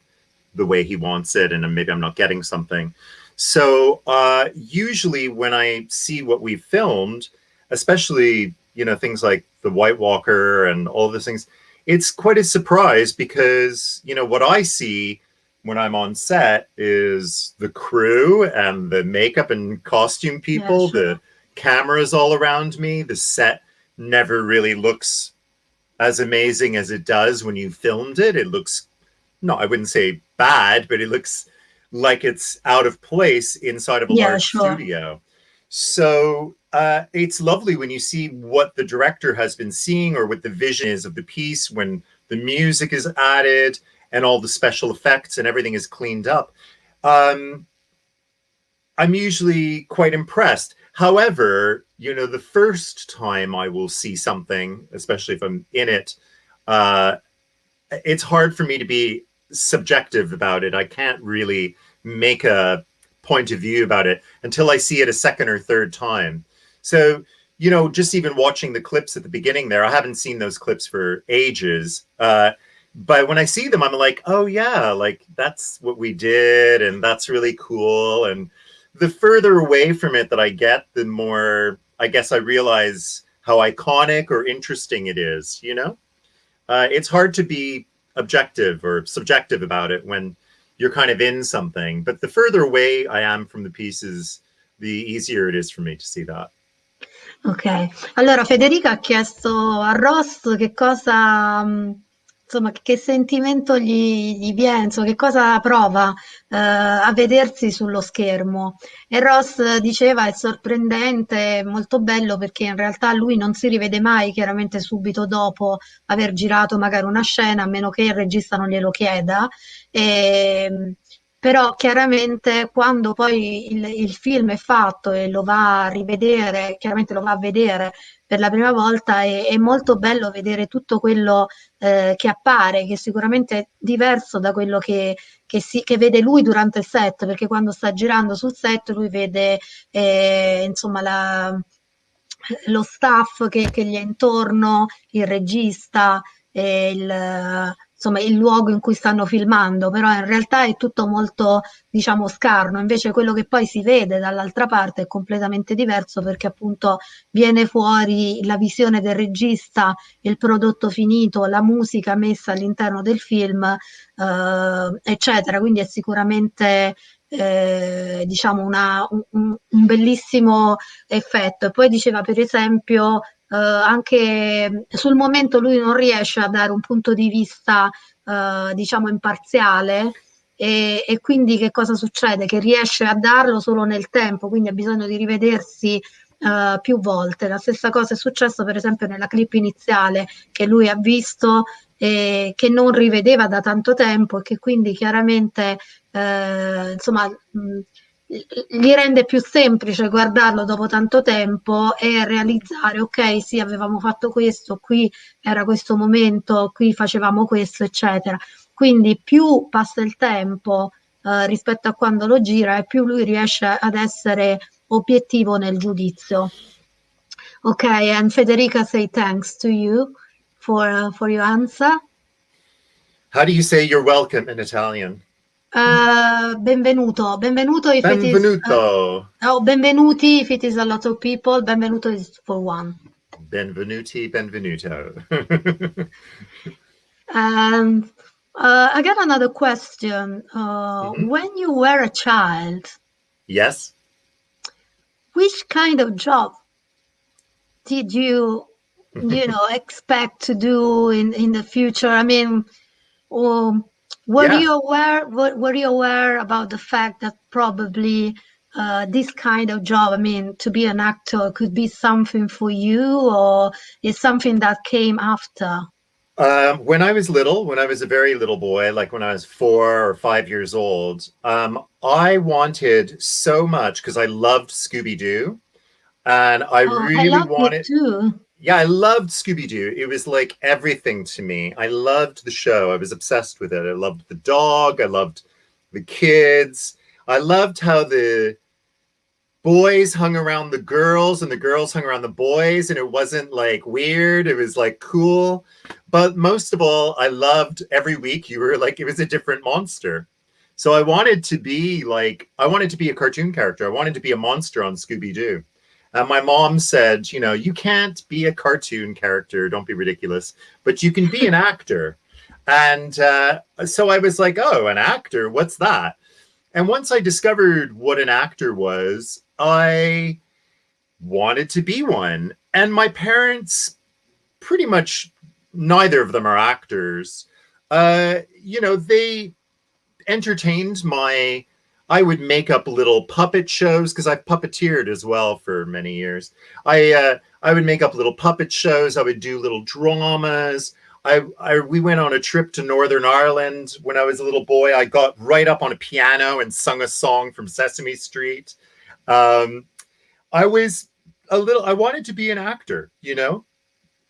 the way he wants it, and maybe I'm not getting something. So usually when I see what we've filmed, especially, things like the White Walker and all those things, it's quite a surprise because, what I see when I'm on set is the crew and the makeup and costume people, the cameras all around me. The set never really looks as amazing as it does when you filmed it. It looks, no, I wouldn't say bad, but it looks like it's out of place inside of a large studio. So it's lovely when you see what the director has been seeing or what the vision is of the piece, when the music is added and all the special effects and everything is cleaned up. I'm usually quite impressed. However, the first time I will see something, especially if I'm in it, it's hard for me to be subjective about it. I can't really make a point of view about it until I see it a second or third time. So, just even watching the clips at the beginning there, I haven't seen those clips for ages. But when I see them, I'm like, oh yeah, like that's what we did. And that's really cool. And the further away from it that I get, the more, I guess, I realize how iconic or interesting it is, It's hard to be objective or subjective about it when you're kind of in something. But the further away I am from the pieces, the easier it is for me to see that. Ok, allora Federica ha chiesto a Ross che cosa, insomma, che sentimento gli viene, insomma, che cosa prova a vedersi sullo schermo. E Ross diceva è sorprendente, molto bello perché in realtà lui non si rivede mai chiaramente subito dopo aver girato magari una scena, a meno che il regista non glielo chieda. Però chiaramente quando poi il film è fatto e lo va a rivedere, chiaramente lo va a vedere per la prima volta, è molto bello vedere tutto quello che appare, che sicuramente è diverso da quello che vede lui durante il set, perché quando sta girando sul set lui vede insomma lo staff che gli è intorno, il regista, insomma il luogo in cui stanno filmando, però in realtà è tutto molto, diciamo, scarno. Invece quello che poi si vede dall'altra parte è completamente diverso, perché appunto viene fuori la visione del regista, il prodotto finito, la musica messa all'interno del film, eccetera. Quindi è sicuramente diciamo un bellissimo effetto. E poi diceva, per esempio, anche sul momento lui non riesce a dare un punto di vista diciamo imparziale, e quindi che cosa succede? Che riesce a darlo solo nel tempo, quindi ha bisogno di rivedersi più volte. La stessa cosa è successo per esempio nella clip iniziale che lui ha visto e che non rivedeva da tanto tempo, e che quindi chiaramente insomma gli rende più semplice guardarlo dopo tanto tempo e realizzare, ok, sì, avevamo fatto questo, qui era questo momento, qui facevamo questo, eccetera. Quindi più passa il tempo rispetto a quando lo gira, e più lui riesce ad essere obiettivo nel giudizio. Ok, and Federica say thanks to you for your answer. How do you say you're welcome in Italian? Benvenuto. Benvenuto if Benvenuto. it is benvenuti if it is a lot of people. Benvenuto is for one. Benvenuti, benvenuto. I got another question. When you were a child, Yes. which kind of job did you expect to do in the future? I mean, were you aware about the fact that probably this kind of job, I mean, to be an actor could be something for you, or is something that came after? When I was little, when I was a very little boy, like when I was 4 or 5 years old, I wanted so much, because I loved Scooby-Doo, and I really wanted it too. Yeah, I loved Scooby-Doo. It was like everything to me. I loved the show. I was obsessed with it. I loved the dog. I loved the kids. I loved how the boys hung around the girls and the girls hung around the boys, and it wasn't like weird. It was like cool. But most of all, I loved every week you were like, it was a different monster. So I wanted to be a cartoon character. I wanted to be a monster on Scooby-Doo. And my mom said, you know, you can't be a cartoon character. Don't be ridiculous. But you can be an actor. And so I was like, oh, an actor? What's that? And once I discovered what an actor was, I wanted to be one. And my parents, pretty much neither of them are actors. You know, they entertained I would make up little puppet shows, because I've puppeteered as well for many years. I would make up little puppet shows. I would do little dramas. We went on a trip to Northern Ireland when I was a little boy. I got right up on a piano and sung a song from Sesame Street. I wanted to be an actor, you know?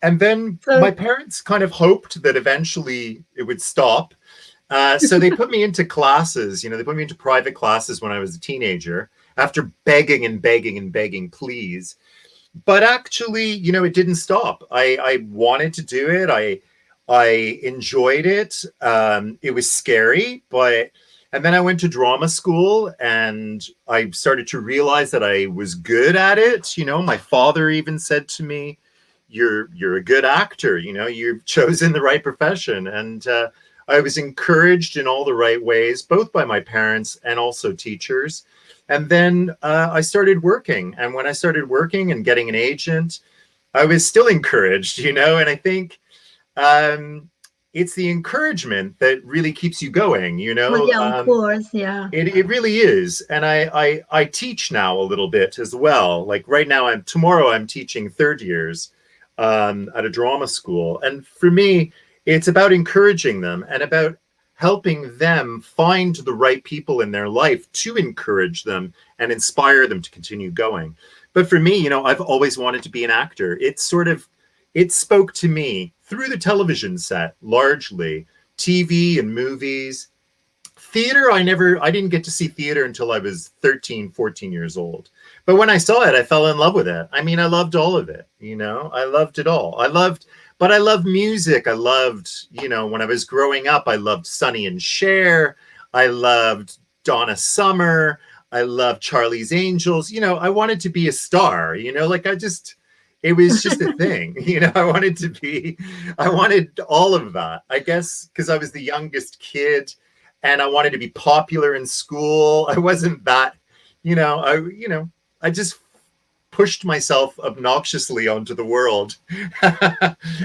And then my parents kind of hoped that eventually it would stop. So they put me into classes, you know, they put me into private classes when I was a teenager, after begging and begging and begging, please. But actually, you know, it didn't stop. I wanted to do it. I enjoyed it. It was scary, and then I went to drama school and I started to realize that I was good at it. You know, my father even said to me, you're a good actor, you know, you've chosen the right profession. And I was encouraged in all the right ways, both by my parents and also teachers. And then I started working. And when I started working and getting an agent, I was still encouraged, you know, and I think it's the encouragement that really keeps you going, you know. Well, yeah, of course, yeah. It really is. And I teach now a little bit as well. Like right now, tomorrow I'm teaching third years at a drama school. And for me, it's about encouraging them and about helping them find the right people in their life to encourage them and inspire them to continue going. But for me, you know, I've always wanted to be an actor. It spoke to me through the television set, largely, TV and movies. Theater, I didn't get to see theater until I was 13, 14 years old. But when I saw it, I fell in love with it. I mean, I loved all of it, you know, I loved it all. But I loved music. I loved, you know, when I was growing up, I loved Sonny and Cher. I loved Donna Summer. I loved Charlie's Angels. You know, I wanted to be a star, you know, like it was just a thing, you know, I wanted all of that, I guess, because I was the youngest kid and I wanted to be popular in school. I wasn't that, I just pushed myself obnoxiously onto the world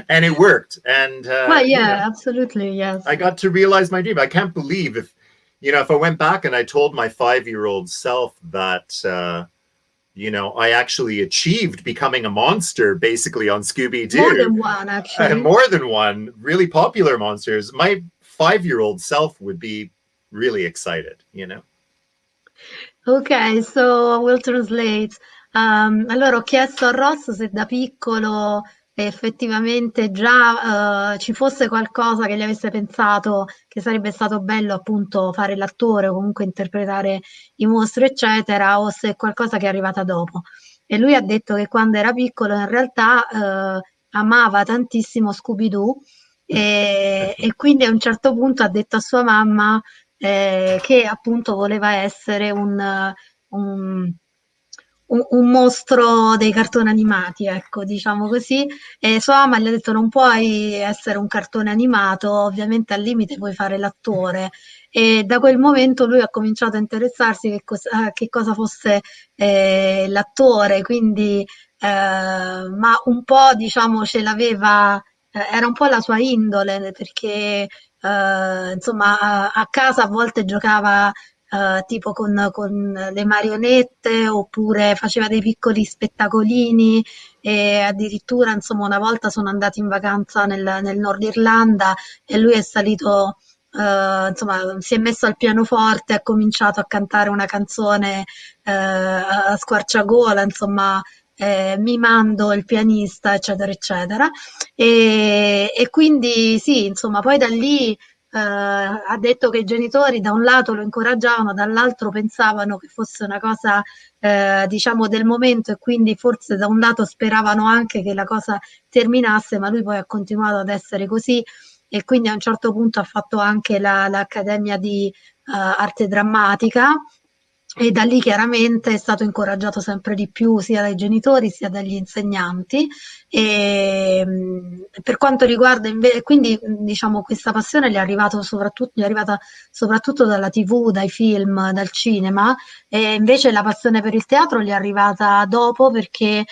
and it worked. And well, yeah, absolutely. Yes. I got to realize my dream. I can't believe if I went back and I told my 5-year-old self that, I actually achieved becoming a monster basically on Scooby-Doo. More than one, actually. And more than one, really popular monsters. My 5-year-old self would be really excited, you know. Ok, so I will translate. Allora ho chiesto a Ross se da piccolo effettivamente già ci fosse qualcosa che gli avesse pensato che sarebbe stato bello appunto fare l'attore o comunque interpretare i mostri eccetera, o se è qualcosa che è arrivata dopo. E lui ha detto che quando era piccolo in realtà amava tantissimo Scooby-Doo e quindi a un certo punto ha detto a sua mamma che appunto voleva essere un mostro dei cartoni animati, ecco, diciamo così, e sua mamma gli ha detto non puoi essere un cartone animato, ovviamente al limite puoi fare l'attore, e da quel momento lui ha cominciato a interessarsi che cosa fosse l'attore, quindi ma un po' diciamo ce l'aveva, era un po' la sua indole, perché insomma a casa a volte giocava tipo con le marionette oppure faceva dei piccoli spettacolini e addirittura insomma una volta sono andati in vacanza nel Nord Irlanda e lui è salito insomma si è messo al pianoforte e ha cominciato a cantare una canzone a squarciagola insomma mimando il pianista eccetera eccetera e quindi sì insomma poi da lì ha detto che i genitori da un lato lo incoraggiavano, dall'altro pensavano che fosse una cosa diciamo del momento e quindi forse da un lato speravano anche che la cosa terminasse, ma lui poi ha continuato ad essere così e quindi a un certo punto ha fatto anche l'accademia di arte drammatica. E da lì chiaramente è stato incoraggiato sempre di più sia dai genitori sia dagli insegnanti. E per quanto riguarda quindi diciamo questa passione gli è arrivata soprattutto dalla TV, dai film, dal cinema, e invece la passione per il teatro gli è arrivata dopo perché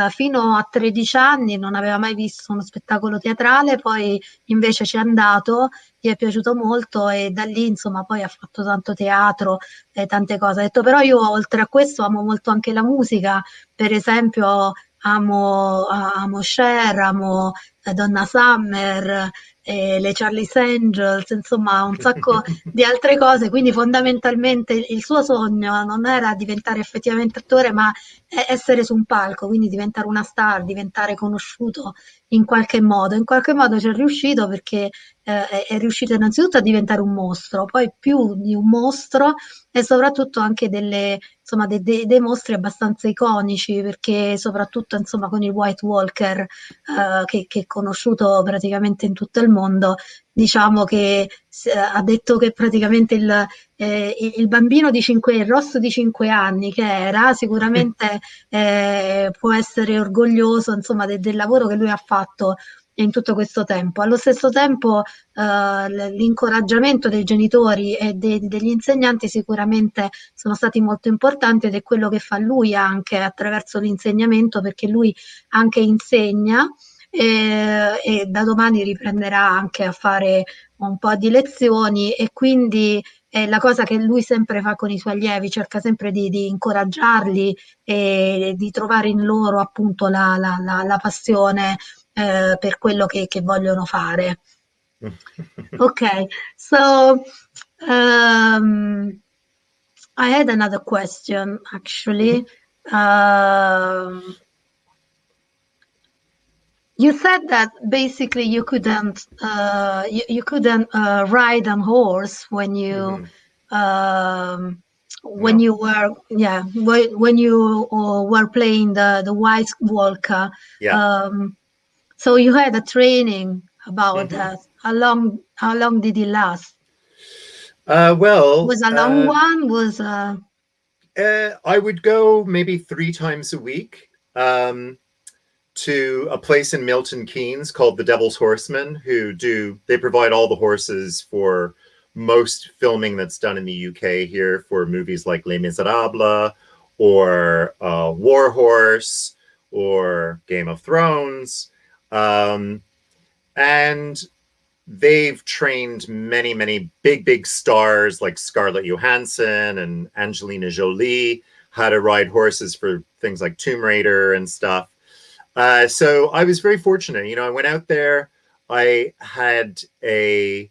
fino a 13 anni non aveva mai visto uno spettacolo teatrale, poi invece ci è andato, gli è piaciuto molto e da lì insomma poi ha fatto tanto teatro e tante cose. Ha detto però io oltre a questo amo molto anche la musica, per esempio amo Cher, amo Donna Summer, le Charlie's Angels, insomma un sacco di altre cose, quindi fondamentalmente il suo sogno non era diventare effettivamente attore, ma essere su un palco, quindi diventare una star, diventare conosciuto in qualche modo. In qualche modo ci è riuscito perché è riuscito innanzitutto a diventare un mostro, poi più di un mostro e soprattutto anche insomma, dei mostri abbastanza iconici, perché soprattutto insomma, con il White Walker che è conosciuto praticamente in tutto il mondo, diciamo che ha detto che praticamente il bambino il Ross di 5 anni che era, sicuramente può essere orgoglioso insomma, del lavoro che lui ha fatto in tutto questo tempo. Allo stesso tempo l'incoraggiamento dei genitori e degli insegnanti sicuramente sono stati molto importanti ed è quello che fa lui anche attraverso l'insegnamento, perché lui anche insegna e da domani riprenderà anche a fare un po' di lezioni e quindi è la cosa che lui sempre fa con i suoi allievi, cerca sempre di incoraggiarli e di trovare in loro appunto la passione per quello che vogliono fare. Okay, so I had another question actually. You said that basically you couldn't ride on horse when you when No. you were when you were playing the White Walker. Yeah. So you had a training about that. How long did it last? Well, Was a long one? I would go maybe 3 times a week to a place in Milton Keynes called the Devil's Horsemen, they provide all the horses for most filming that's done in the UK here for movies like Les Miserables or War Horse or Game of Thrones. And they've trained many, many big stars like Scarlett Johansson and Angelina Jolie how to ride horses for things like Tomb Raider and stuff. So I was very fortunate. You know, I went out there. I had an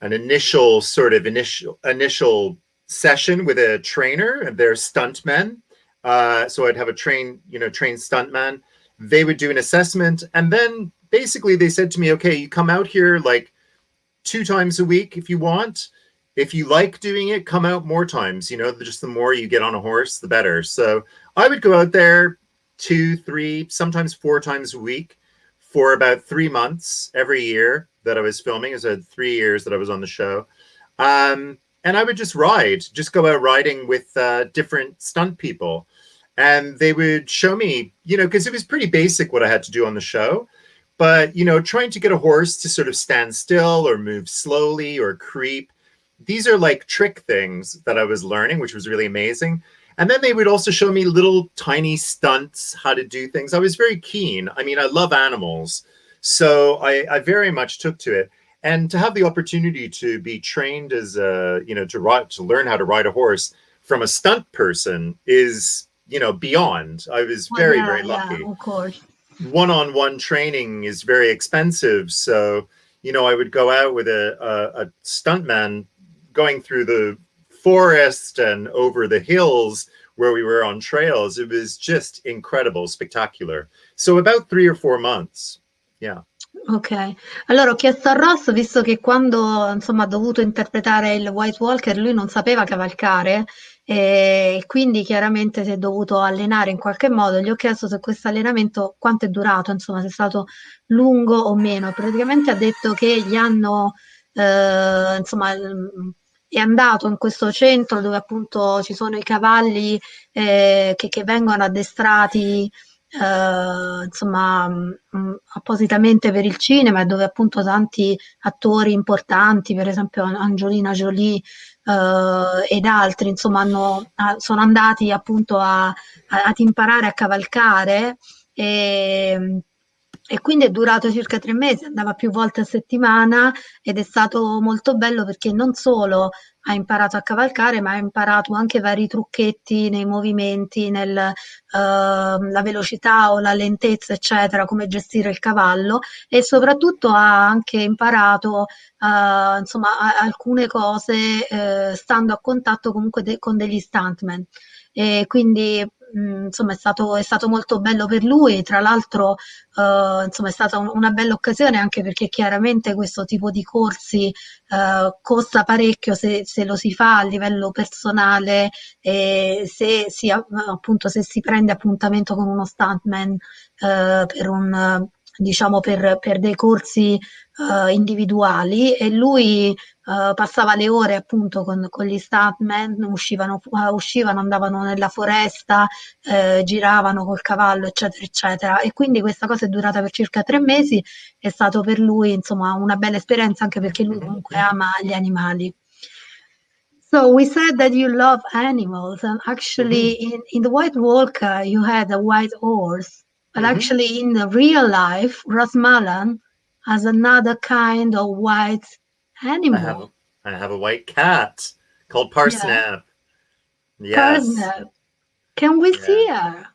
initial session with a trainer and their stuntmen. So I'd have a trained stuntman. They would do an assessment, and then basically they said to me, okay, you come out here like 2 times a week if you want. If you like doing it, come out more times. You know, just the more you get on a horse, the better. So I would go out there 2, 3, sometimes 4 times a week for about 3 months every year that I was filming. It was 3 years that I was on the show. And I would just go out riding with different stunt people. And they would show me, you know, because it was pretty basic what I had to do on the show. But, you know, trying to get a horse to sort of stand still or move slowly or creep. These are like trick things that I was learning, which was really amazing. And then they would also show me little tiny stunts, how to do things. I was very keen. I mean, I love animals. So I very much took to it. And to have the opportunity to be trained as to learn how to ride a horse from a stunt person is, you know, beyond. I was very lucky. Yeah, of course. One-on-one training is very expensive. So, you know, I would go out with a stuntman going through the forest and over the hills where we were on trails. It was just incredible, spectacular. So about 3 or 4 months. Yeah. Ok, allora ho chiesto a Ross, visto che quando insomma ha dovuto interpretare il White Walker lui non sapeva cavalcare e quindi chiaramente si è dovuto allenare in qualche modo, gli ho chiesto se questo allenamento quanto è durato, insomma se è stato lungo o meno, praticamente ha detto che gli hanno insomma, è andato in questo centro dove appunto ci sono i cavalli che vengono addestrati insomma appositamente per il cinema, e dove appunto tanti attori importanti, per esempio Angelina Jolie ed altri, insomma, sono andati appunto ad imparare a cavalcare. E quindi è durato circa 3 mesi, andava più volte a settimana, ed è stato molto bello perché non solo ha imparato a cavalcare, ma ha imparato anche vari trucchetti nei movimenti, la velocità o la lentezza, eccetera, come gestire il cavallo, e soprattutto ha anche imparato insomma, alcune cose stando a contatto comunque con degli stuntman. E quindi insomma è stato molto bello per lui. Tra l'altro insomma è stata una bella occasione, anche perché chiaramente questo tipo di corsi costa parecchio se lo si fa a livello personale, e appunto se si prende appuntamento con uno stuntman per diciamo per dei corsi individuali. E lui passava le ore appunto con gli stuntman, uscivano, andavano nella foresta, giravano col cavallo, eccetera, eccetera. E quindi questa cosa è durata per circa 3 mesi. È stato per lui, insomma, una bella esperienza, anche perché lui comunque ama gli animali. So we said that you love animals, and actually in the White Walker you had a white horse, but actually in the real life, Ross Mullan has another kind of white animal. I have a white cat called Parsnip. Yes. Parsnip. Can we see her?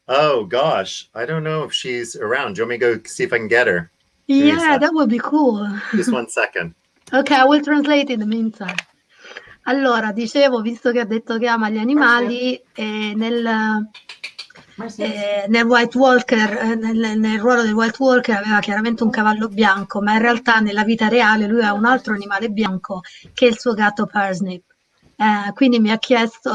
Oh gosh, I don't know if she's around. Do you want me to go see if I can get her? Yeah, that would be cool. Just 1 second. Okay, I will translate in the meantime. Allora, dicevo, visto che ha detto che ama gli animali, nel White Walker, nel ruolo del White Walker aveva chiaramente un cavallo bianco, ma in realtà nella vita reale lui ha un altro animale bianco, che è il suo gatto Parsnip. Quindi gli ho chiesto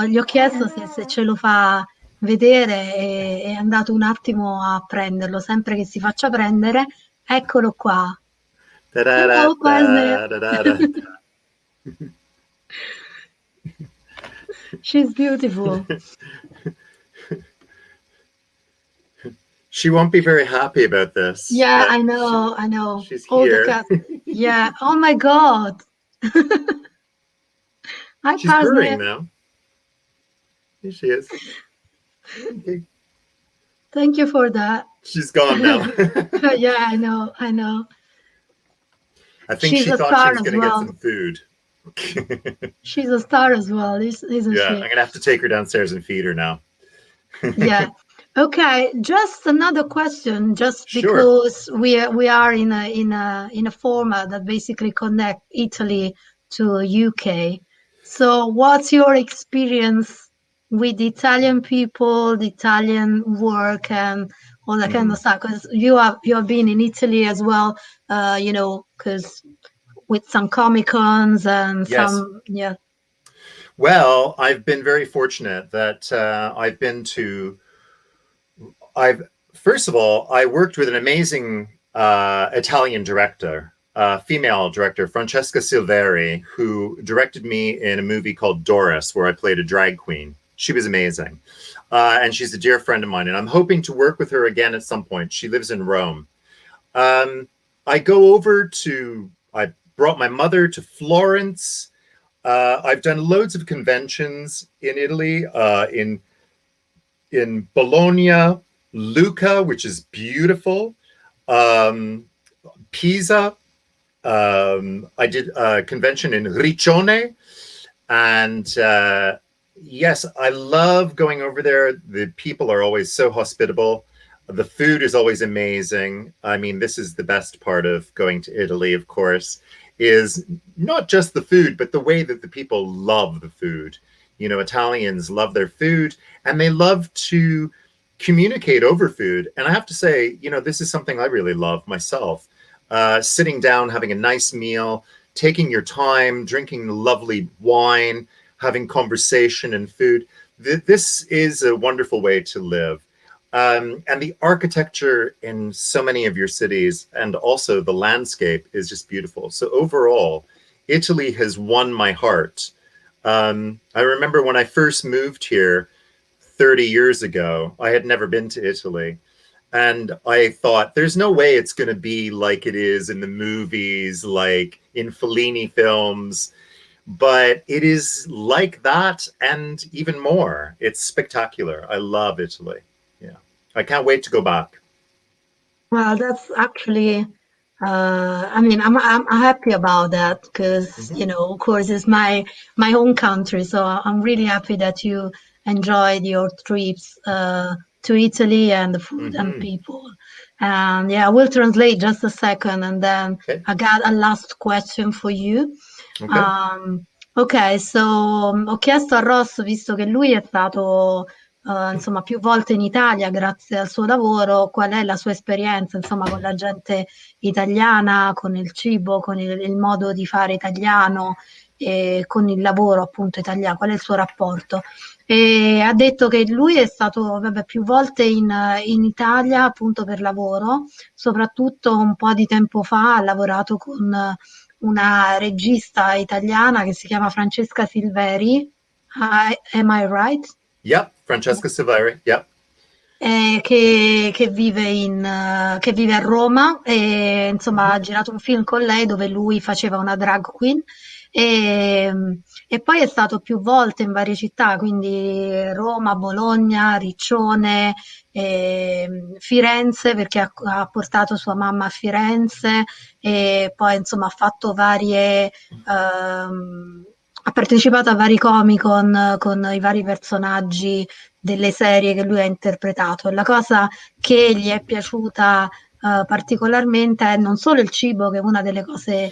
se ce lo fa vedere, e è andato un attimo a prenderlo. Sempre che si faccia prendere, eccolo qua. Hello, Parsnip. She's beautiful. She won't be very happy about this. Yeah, I know. She's All here. the cats. Yeah. Oh my God. Hi, She's Parsnip. purring now. Here she is. Okay. Thank you for that. She's gone now. Yeah, I know. I think She's she a thought star she was as going to get well. some food. She's a star as well, isn't Yeah, she? I'm going to have to take her downstairs and feed her now. Yeah. Okay, just another question, just Sure. because we are in a format that basically connect Italy to UK. So what's your experience with the Italian people, the Italian work, and all that kind of stuff? Because you have been in Italy as well, because with some Comic-Cons and Yes. some, yeah. Well, I've been very fortunate that first of all, I worked with an amazing Italian director, female director, Francesca Silveri, who directed me in a movie called Doris, where I played a drag queen. She was amazing. And she's a dear friend of mine, and I'm hoping to work with her again at some point. She lives in Rome. I brought my mother to Florence. I've done loads of conventions in Italy, in Bologna, Lucca, which is beautiful, Pisa. I did a convention in Riccione, and yes, I love going over there. The people are always so hospitable. The food is always amazing. I mean, this is the best part of going to Italy, of course, is not just the food, but the way that the people love the food. You know, Italians love their food, and they love to communicate over food. And I have to say, you know, this is something I really love myself. Sitting down, having a nice meal, taking your time, drinking lovely wine, having conversation and food. This is a wonderful way to live. And the architecture in so many of your cities, and also the landscape, is just beautiful. So overall, Italy has won my heart. I remember when I first moved here 30 years ago, I had never been to Italy. And I thought, there's no way it's going to be like it is in the movies, like in Fellini films. But it is like that and even more. It's spectacular. I love Italy. Yeah. I can't wait to go back. Well, that's actually, I mean, I'm happy about that because, you know, of course, it's my home country. So I'm really happy that you enjoyed your trips to Italy and the food and people. And yeah, I will translate just a second, and then I got a last question for you. Ok, so ho chiesto a Ross, visto che lui è stato insomma più volte in Italia grazie al suo lavoro, qual è la sua esperienza insomma con la gente italiana, con il cibo, con il modo di fare italiano e con il lavoro appunto italiano, qual è il suo rapporto? E ha detto che lui è stato più volte in Italia appunto per lavoro, soprattutto un po' di tempo fa ha lavorato con una regista italiana che si chiama Francesca Silveri. Am I right? Yep, Francesca Silveri, yep. Che vive a Roma e insomma ha girato un film con lei dove lui faceva una drag queen e poi è stato più volte in varie città, quindi Roma, Bologna, Riccione, Firenze perché ha portato sua mamma a Firenze e poi insomma ha fatto ha partecipato a vari Comic-Con con i vari personaggi delle serie che lui ha interpretato. E la cosa che gli è piaciuta particolarmente è non solo il cibo, che è una delle cose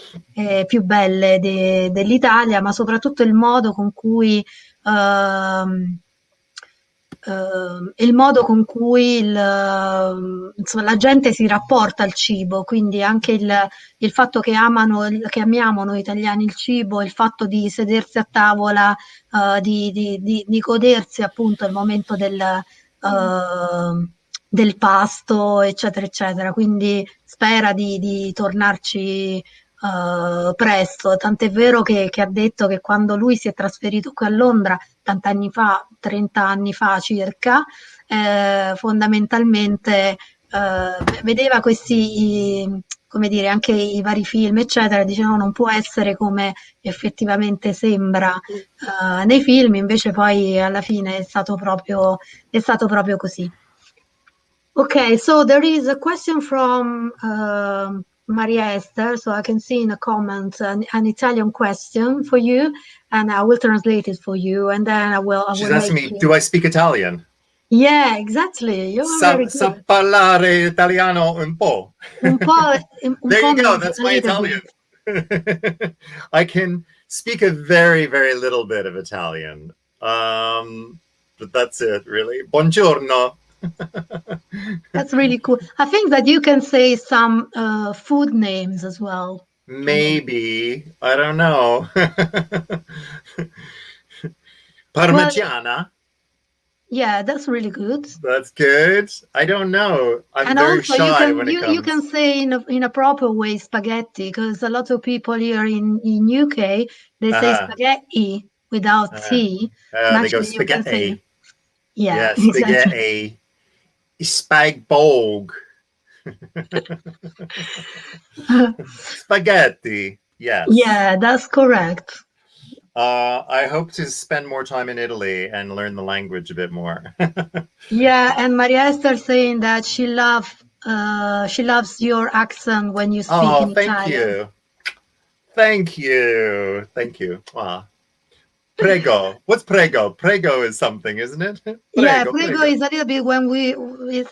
più belle dell'Italia, ma soprattutto il modo con cui insomma, la gente si rapporta al cibo, quindi anche il fatto che amiamo noi italiani il cibo, il fatto di sedersi a tavola, di godersi appunto il momento del pasto, eccetera, eccetera. Quindi spera di tornarci presto, tant'è vero che ha detto che quando lui si è trasferito qui a Londra, tanti anni fa, 30 anni fa circa, fondamentalmente vedeva come dire, anche i vari film, eccetera, dicevano non può essere come effettivamente sembra nei film, invece poi alla fine è stato proprio così. Okay, so there is a question from Maria Esther, so I can see in the comments an Italian question for you, and I will translate it for you, and then I will She's asking me, do I speak Italian? Yeah, exactly. You are very good. Sa parlare italiano un po'. Un po'. There you go, that's my Italian. I can speak a very, very little bit of Italian. But that's it, really. Buongiorno. That's really cool. I think that you can say some food names as well. Maybe. I don't know. Parmigiana. Yeah, that's really good. That's good. I don't know. I'm very also shy when it comes. You can say in a proper way spaghetti, because a lot of people here in UK, they say spaghetti without T. They go spaghetti. Yeah, spaghetti. Spagbog. Spaghetti. Yes. Yeah, that's correct. I hope to spend more time in Italy and learn the language a bit more. Yeah, and Maria Esther saying that she loves your accent when you speak in Italian. Thank you. Wow. Prego. What's prego? Prego is something, isn't it? Prego is a little bit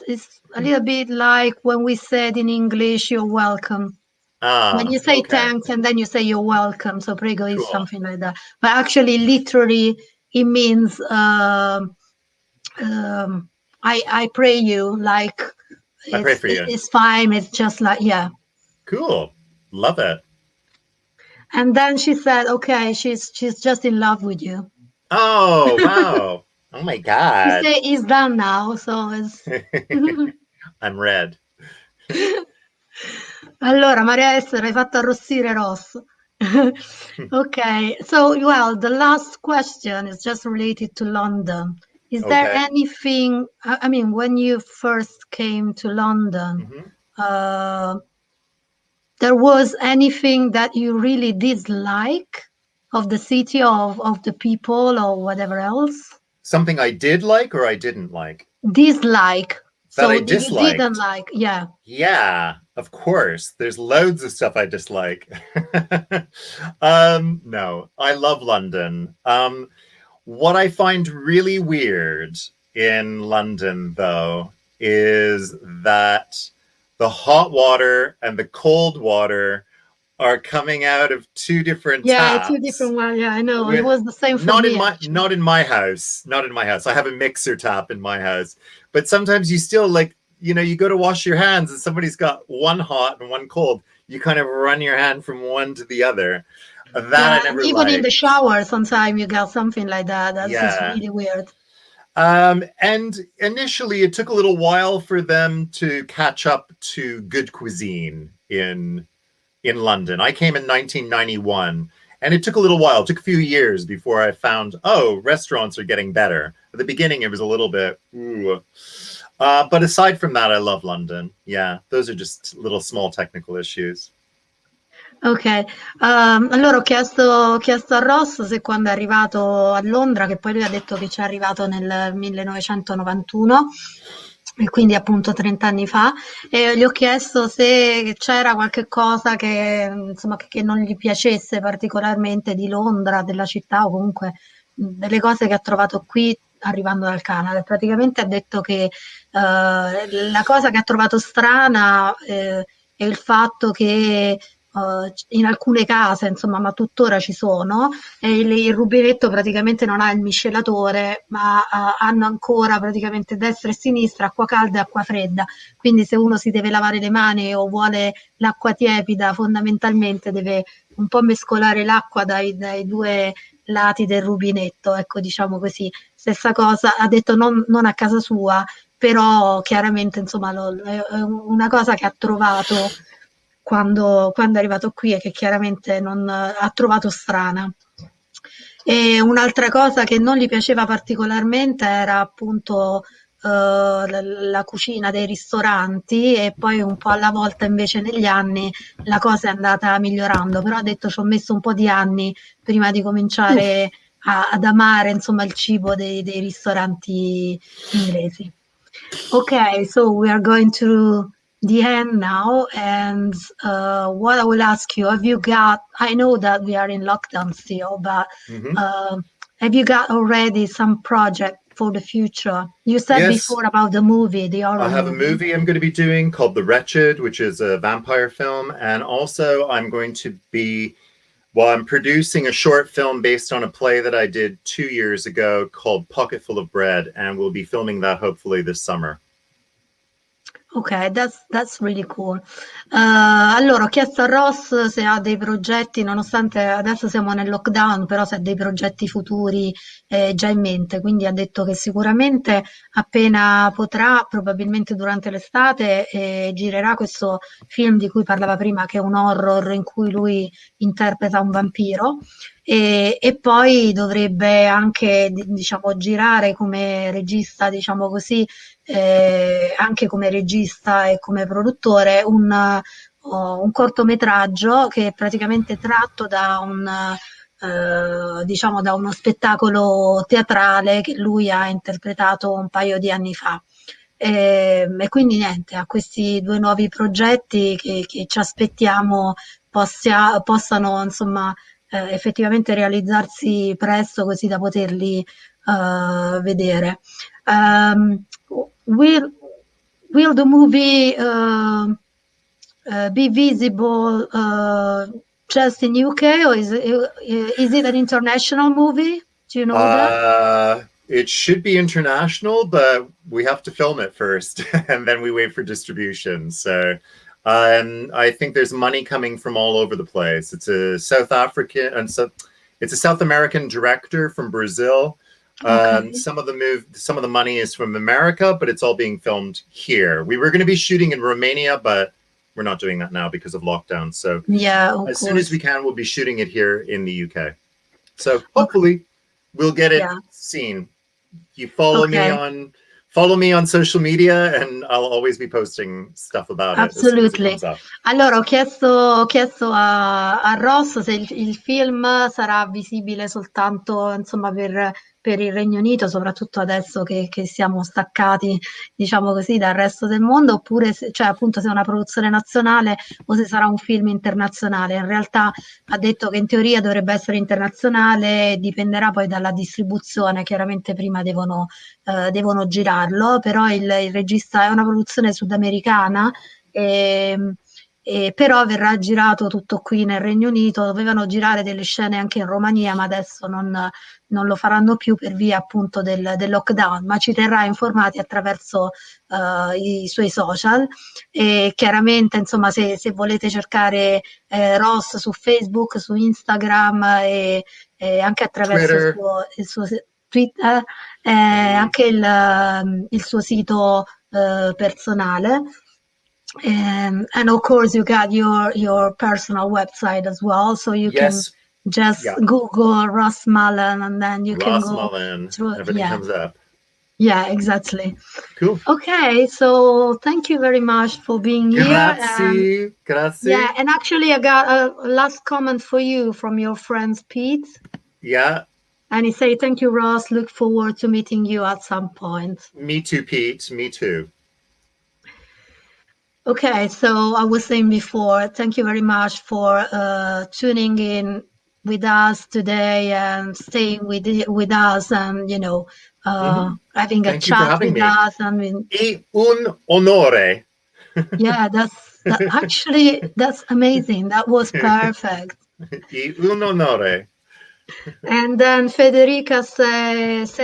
it's a little bit like when we said in English, you're welcome. When you say thanks and then you say you're welcome, so prego is something like that. But actually, literally, it means I pray you. Like I pray for you. It's fine. It's just like Cool. Love it. And then she said, "Okay, she's just in love with you." Oh wow! Oh my He God. say he's done now, so it's... I'm red. Allora, Maria Esther, hai fatto arrossire Ross. Okay, so, well, the last question is just related to London. Is there Okay. anything, I mean, when you first came to London, Mhm. there was anything that you really dislike of the city, of the people, or whatever else? Something I did like or I didn't like? Dislike. That So I that you didn't disliked. like, yeah. Yeah, of course. There's loads of stuff I dislike. No, I love London. What I find really weird in London, though, is that the hot water and the cold water are coming out of two different Yeah, two taps. different ones. Yeah, I know. It was the same for Not in me, my actually. house. Not in my house. I have a mixer tap in my house. But sometimes you still like, you go to wash your hands and somebody's got one hot and one cold. You kind of run your hand from one to the other. That Yeah, I and never even in the liked. shower, sometimes you got something like that. That's just Yeah. really weird. And initially, it took a little while for them to catch up to good cuisine in London. I came in 1991, and it took a little while. It took a few years before I found, restaurants are getting better. At the beginning, it was a little bit, ooh. But aside from that, I love London. Yeah, those are just little small technical issues. Ok, allora ho chiesto a Ross se quando è arrivato a Londra, che poi lui ha detto che ci è arrivato nel 1991, e quindi appunto 30 anni fa, e gli ho chiesto se c'era qualche cosa che, insomma, che non gli piacesse particolarmente di Londra, della città, o comunque delle cose che ha trovato qui arrivando dal Canada. E praticamente ha detto che la cosa che ha trovato strana è il fatto che in alcune case, insomma, ma tuttora ci sono, e il rubinetto praticamente non ha il miscelatore, ma hanno ancora praticamente destra e sinistra acqua calda e acqua fredda. Quindi se uno si deve lavare le mani o vuole l'acqua tiepida, fondamentalmente deve un po' mescolare l'acqua dai due lati del rubinetto, ecco, diciamo così. Stessa cosa, ha detto non a casa sua, però chiaramente, insomma, è una cosa che ha trovato quando è arrivato qui e che chiaramente non ha trovato strana. E un'altra cosa che non gli piaceva particolarmente era appunto la cucina dei ristoranti, e poi un po' alla volta invece negli anni la cosa è andata migliorando, però ha detto ci ho messo un po' di anni prima di cominciare ad amare, insomma, il cibo dei ristoranti inglesi. Okay, so we are going to the end now, and what I will ask you, I know that we are in lockdown still, but Mm-hmm. have you got already some project for the future? You said Yes, before about the movie, the I horror have a movie. movie I'm going to be doing called The Wretched, which is a vampire film. And also, I'm going to be, I'm producing a short film based on a play that I did 2 years ago called Pocketful of Bread. And we'll be filming that hopefully this summer. Ok, that's really cool. Allora, ho chiesto a Ross se ha dei progetti, nonostante adesso siamo nel lockdown, però se ha dei progetti futuri già in mente. Quindi ha detto che sicuramente appena potrà, probabilmente durante l'estate, girerà questo film di cui parlava prima, che è un horror in cui lui interpreta un vampiro. E poi dovrebbe anche, diciamo, girare come regista, diciamo così, anche come regista e come produttore, un cortometraggio che è praticamente tratto da diciamo da uno spettacolo teatrale che lui ha interpretato un paio di anni fa. E quindi niente, ha questi due nuovi progetti che ci aspettiamo possano, insomma, effettivamente realizzarsi presto, così da poterli vedere. Um, will will the movie be visible just in UK, or is it an international movie? Do you know that? It should be international, but we have to film it first and then we wait for distribution. So I think there's money coming from all over the place. It's a South African and so it's a South American director from Brazil. Okay. Some of the money is from America, but it's all being filmed here. We were going to be shooting in Romania, but we're not doing that now because of lockdown. So Yeah, of as course. soon as we can, we'll be shooting it here in the UK. So hopefully we'll get it seen. You follow me on social media, and I'll always be posting stuff about it as soon as it comes up. Allora, ho chiesto a Ross se il film sarà visibile soltanto, insomma, per il Regno Unito, soprattutto adesso che siamo staccati, diciamo così, dal resto del mondo, oppure cioè appunto se è una produzione nazionale o se sarà un film internazionale. In realtà ha detto che in teoria dovrebbe essere internazionale, dipenderà poi dalla distribuzione, chiaramente prima devono girarlo, però il regista è una produzione sudamericana, però verrà girato tutto qui nel Regno Unito. Dovevano girare delle scene anche in Romania, ma adesso non lo faranno più per via appunto del lockdown, ma ci terrà informati attraverso i suoi social. E chiaramente, insomma, se volete cercare Ross su Facebook, su Instagram e anche attraverso il suo Twitter, anche il suo sito personale. And of course you got your personal website as well, so you can just Google Ross Mullan and then you can go Mullan, through. everything comes up. Yeah, exactly. Cool. Okay, so thank you very much for being here. Grazie. Yeah, and actually I got a last comment for you from your friend Pete. Yeah. And he say, thank you, Ross. Look forward to meeting you at some point. Me too, Pete. Me too. Okay, so I was saying before, thank you very much for tuning in with us today and staying with us and, having a chat with us. I mean, è un onore. Yeah, that's amazing. That was perfect. È un onore. And then Federica says,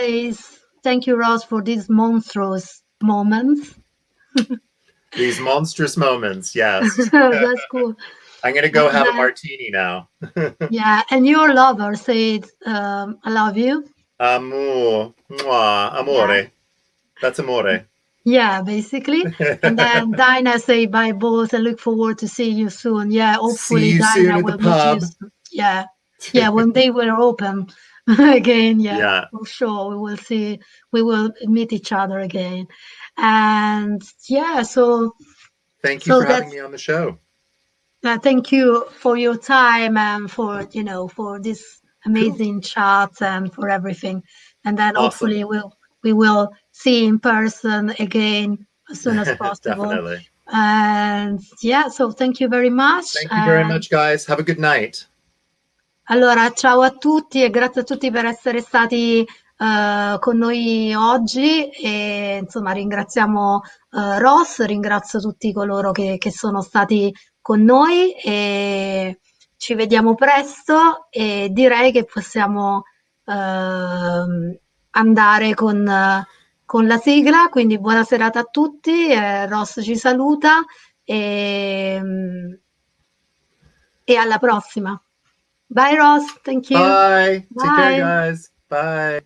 thank you, Ross, for these monstrous moments. These monstrous moments, yes. That's cool. I'm going to go have a martini now. Yeah, and your lover said, I love you. Amore. Yeah. That's amore. Yeah, basically. And then Dinah say bye, boss. I look forward to seeing you soon. Yeah, hopefully Dinah will meet you soon. Yeah. Yeah, when they will open again. Yeah, for sure. We will meet each other again. And yeah, so thank you for having me on the show. Thank you for your time and for this amazing chat and for everything. And then hopefully we will see in person again as soon as possible. Definitely. And yeah, so thank you very much. Thank you very much, guys. Have a good night. Allora, ciao a tutti e grazie a tutti per essere stati con noi oggi e insomma ringraziamo Ross, ringrazio tutti coloro che sono stati con noi e ci vediamo presto e direi che possiamo andare con la sigla, quindi buona serata a tutti, Ross ci saluta e alla prossima. Bye Ross, thank you. Bye. Bye. Take care, guys. Bye.